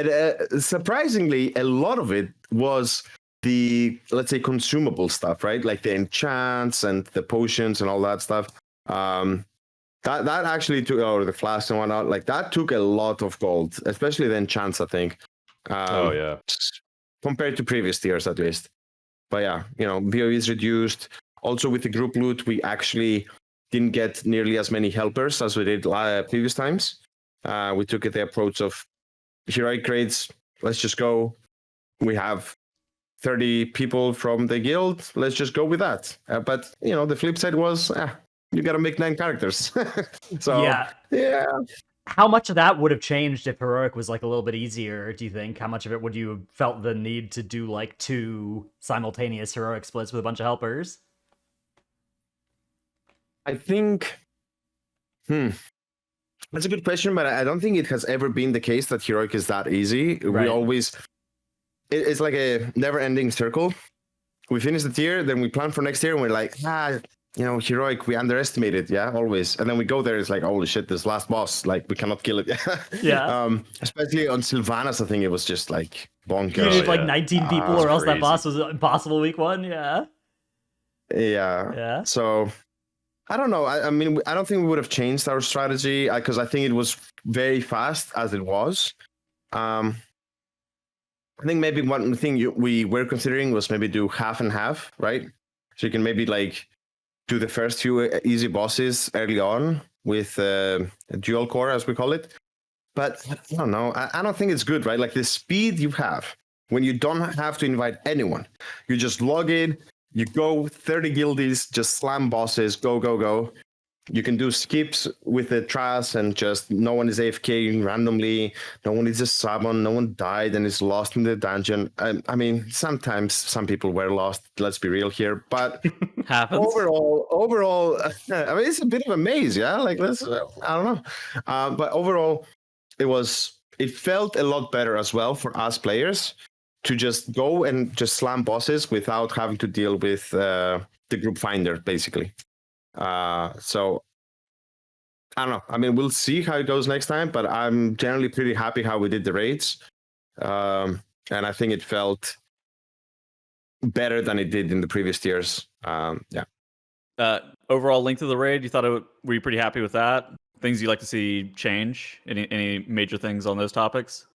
And surprisingly, a lot of it was the, let's say, consumable stuff, right? Like the enchants and the potions and all that stuff. That actually took, or the flask and whatnot, like that took a lot of gold, especially the enchants, I think. Oh yeah. Compared to previous tiers at least. But yeah, BOE is reduced. Also with the group loot, we actually didn't get nearly as many helpers as we did previous times. We took the approach of heroic raids. Let's just go. We have 30 people from the guild. Let's just go with that. But the flip side was, you got to make 9 characters. So yeah. How much of that would have changed if heroic was like a little bit easier? Do you think? How much of it would you have felt the need to do like 2 simultaneous heroic splits with a bunch of helpers? I think, that's a good question, but I don't think it has ever been the case that heroic is that easy. Right. We always, it's like a never-ending circle. We finish the tier, then we plan for next year, and we're like, heroic, we underestimate it, always. And then we go there, it's like, holy shit, this last boss, like, we cannot kill it. Yeah. Especially on Sylvanas, I think it was just like bonkers. You need like 19 people, or else that crazy. boss was impossible week 1. Yeah. So I don't know. I mean, I don't think we would have changed our strategy because I think it was very fast as it was. I think maybe one thing we were considering was maybe do half and half, right? So you can maybe like do the first few easy bosses early on with a dual core, as we call it. But I don't know. I don't think it's good, right? Like the speed you have when you don't have to invite anyone. You just log in, you go 30 guildies, just slam bosses, go, go, go. You can do skips with the trials and just no one is AFK randomly. No one is a summon. No one died and is lost in the dungeon. I mean, sometimes some people were lost. Let's be real here. But Happens. overall, I mean, it's a bit of a maze. Yeah, like I don't know. But overall, it felt a lot better as well for us players to just go and just slam bosses without having to deal with the group finder, basically. So I don't know. I mean, we'll see how it goes next time, but I'm generally pretty happy how we did the raids. And I think it felt better than it did in the previous tiers. Overall length of the raid, were you pretty happy with that? Things you'd like to see change? Any major things on those topics?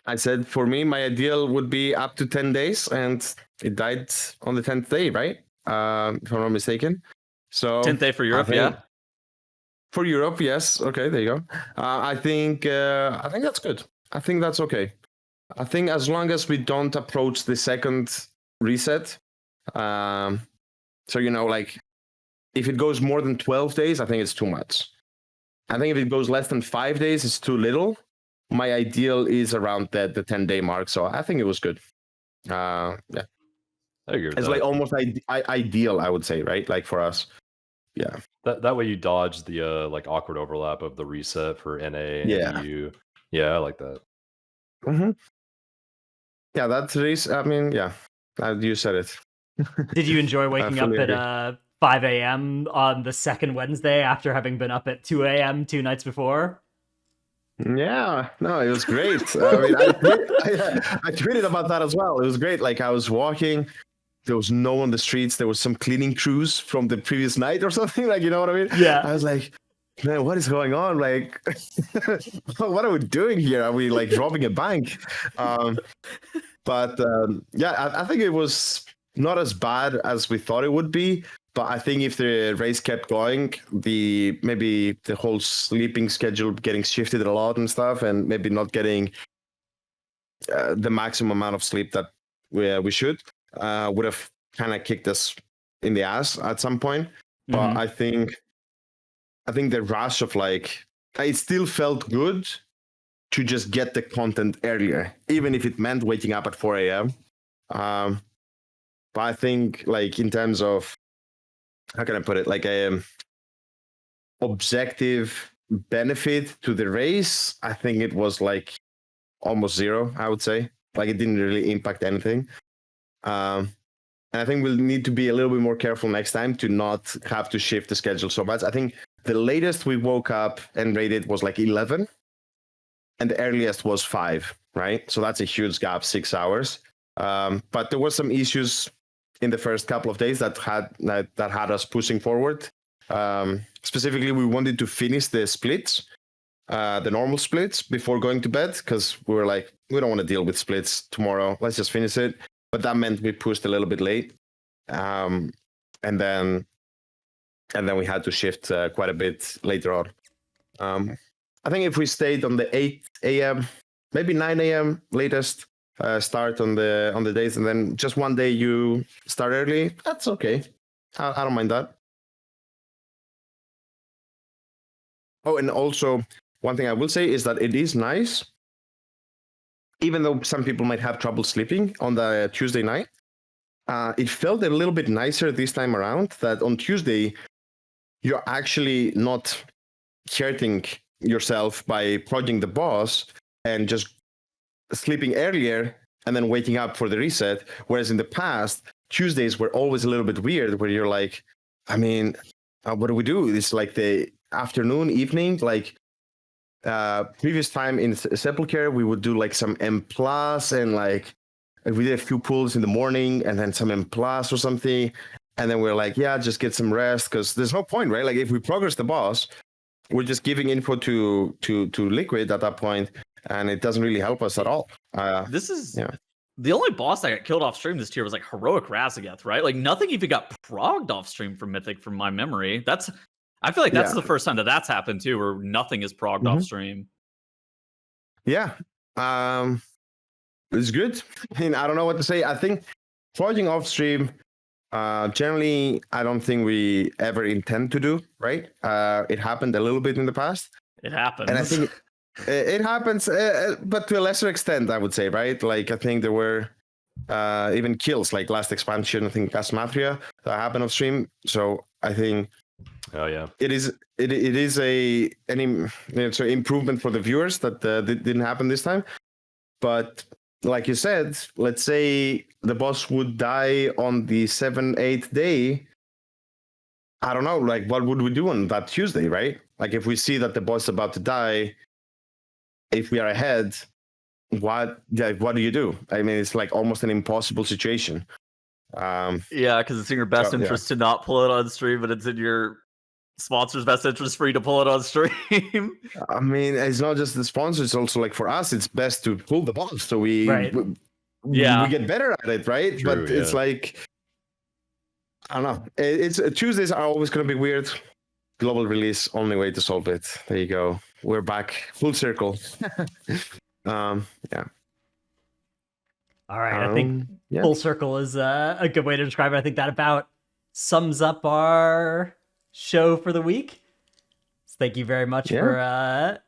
I said for me, my ideal would be up to 10 days, and it died on the 10th day, right? If I'm not mistaken. So 10th day for Europe, yeah. For Europe, yes. Okay, there you go. I think that's good. I think that's okay. I think as long as we don't approach the second reset, so like if it goes more than 12 days, I think it's too much. I think if it goes less than 5 days, it's too little. My ideal is around the 10-day mark, so I think it was good. I agree with it's that. like almost ideal, I would say, right? Like for us, yeah. That way you dodge the like awkward overlap of the reset for NA and EU. Yeah, I like that. Mm-hmm. Yeah, that's the reason. I mean, yeah, you said it. Did you enjoy waking up at 5 a.m. on the second Wednesday after having been up at 2 a.m. 2 nights before? Yeah, no, it was great. I mean, I tweeted about that as well. It was great. Like I was walking, there was no one on the streets. There was some cleaning crews from the previous night or something. Like, you know what I mean? Yeah. I was like, man, what is going on? Like, what are we doing here? Are we like robbing a bank? But I think it was not as bad as we thought it would be. But I think if the race kept going, maybe the whole sleeping schedule getting shifted a lot and stuff, and maybe not getting the maximum amount of sleep that we should, would have kind of kicked us in the ass at some point. But I think the rush of like, it still felt good to just get the content earlier, even if it meant waking up at 4 a.m. But I think like in terms of, how can I put it? Like a objective benefit to the race, I think it was like almost zero, I would say. Like it didn't really impact anything. And I think we'll need to be a little bit more careful next time to not have to shift the schedule so much. I think the latest we woke up and rated was like 11, and the earliest was 5, right? So that's a huge gap, 6 hours. But there were some issues in the first couple of days that had us pushing forward. Specifically, we wanted to finish the splits, the normal splits, before going to bed, because we were like, we don't want to deal with splits tomorrow. Let's just finish it. But that meant we pushed a little bit late, and then we had to shift quite a bit later on. I think if we stayed on the 8 a.m., maybe 9 a.m. latest start on the days, and then just one day you start early, that's okay. I don't mind that. Oh, and also one thing I will say is that it is nice, even though some people might have trouble sleeping on the Tuesday night. It felt a little bit nicer this time around that on Tuesday, you're actually not hurting yourself by prodding the boss and just sleeping earlier and then waking up for the reset. Whereas in the past, Tuesdays were always a little bit weird where you're like, I mean, what do we do? It's like the afternoon, evening, like previous time in Sepulchre, we would do like some M plus and like we did a few pulls in the morning and then some M plus or something. And then we're like, yeah, just get some rest because there's no point, right? Like if we progress the boss, we're just giving info to Liquid at that point, and it doesn't really help us at all. This is the only boss that got killed off stream this tier was like Heroic Raszageth, right? Like nothing even got progged off stream from Mythic, from my memory. I feel like that's the first time that's happened too, where nothing is progged off stream. Yeah, it's good. I mean, I don't know what to say. I think progging off stream. Generally, I don't think we ever intend to do, right? It happened a little bit in the past. It happens. And I think it happens, but to a lesser extent, I would say, right? Like, I think there were even kills, like last expansion, I think Gasmatria, that happened off stream. So I think it is an improvement for the viewers that didn't happen this time. But like you said, let's say the boss would die on the 7th-8th day. I don't know, like what would we do on that Tuesday, right? Like if we see that the boss is about to die, if we are ahead, what do you do? I mean, it's like almost an impossible situation. Yeah, because it's in your best interest to not pull it on stream, but it's in your sponsor's best interest for you to pull it on stream. I mean, it's not just the sponsor, it's also like for us, it's best to pull the boss so we get better at it, right? True, but it's like, I don't know. It's Tuesdays are always going to be weird. Global release, only way to solve it. There you go. We're back, full circle. All right, I think full circle is a good way to describe it. I think that about sums up our show for the week. So thank you very much for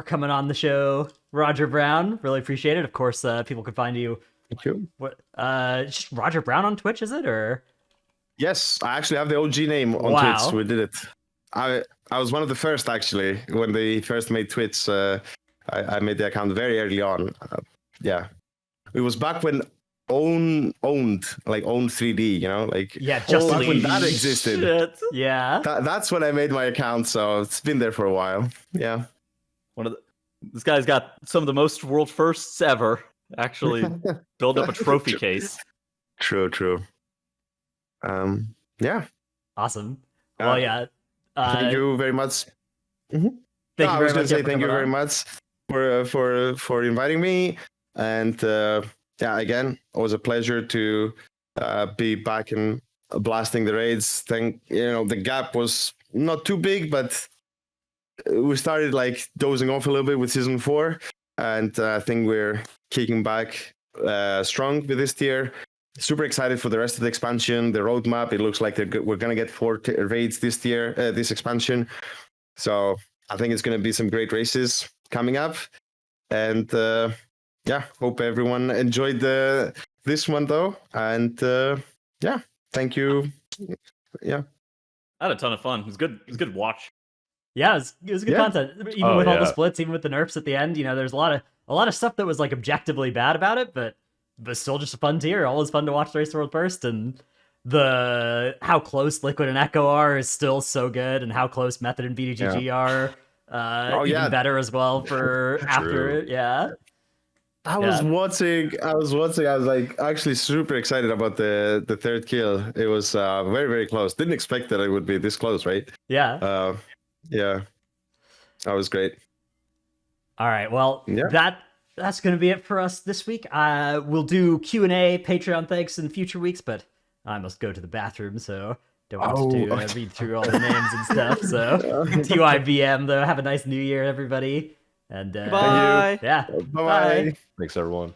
coming on the show, Rogerbrown. Really appreciate it. Of course, people can find you. Thank you. Just Rogerbrown on Twitch, is it? Or yes, I actually have the OG name on Twitch. So we did it. I was one of the first actually when they first made Twitch. I made the account very early on. It was back when owned 3D, you know, like just back when that existed. Shit. Yeah, that's when I made my account, so it's been there for a while. Yeah, this guy's got some of the most world firsts ever. Actually, build up a trophy case. True. Yeah. Awesome. Well, thank you very much. Thank you very much for inviting me. And again, it was a pleasure to be back and blasting the raids. The gap was not too big, but we started like dozing off a little bit with season 4, and I think we're kicking back strong with this tier. Super excited for the rest of the expansion, the roadmap. It looks like we're gonna get 4 raids this year, this expansion. So I think it's gonna be some great races coming up, and hope everyone enjoyed this one though. And thank you. Yeah, I had a ton of fun. It was good. It was good to watch. Yeah, it was good content. Even with all the splits, even with the nerfs at the end, you know, there's a lot of stuff that was like objectively bad about it, but still just a fun tier. Always fun to watch the Race the World first, and how close Liquid and Echo are is still so good, and how close Method and BDGG are even better as well for after it. Yeah. I was watching. I was like actually super excited about the third kill. It was very, very close. Didn't expect that it would be this close, right? Yeah. Yeah. That was great. All right. Well, Yeah. that's going to be it for us this week. We'll do Q&A, Patreon thanks in future weeks, but I must go to the bathroom, so don't want to read through all the names and stuff. So TYBM, though. Have a nice New Year, everybody. And Bye. yeah. Bye. Thanks, everyone.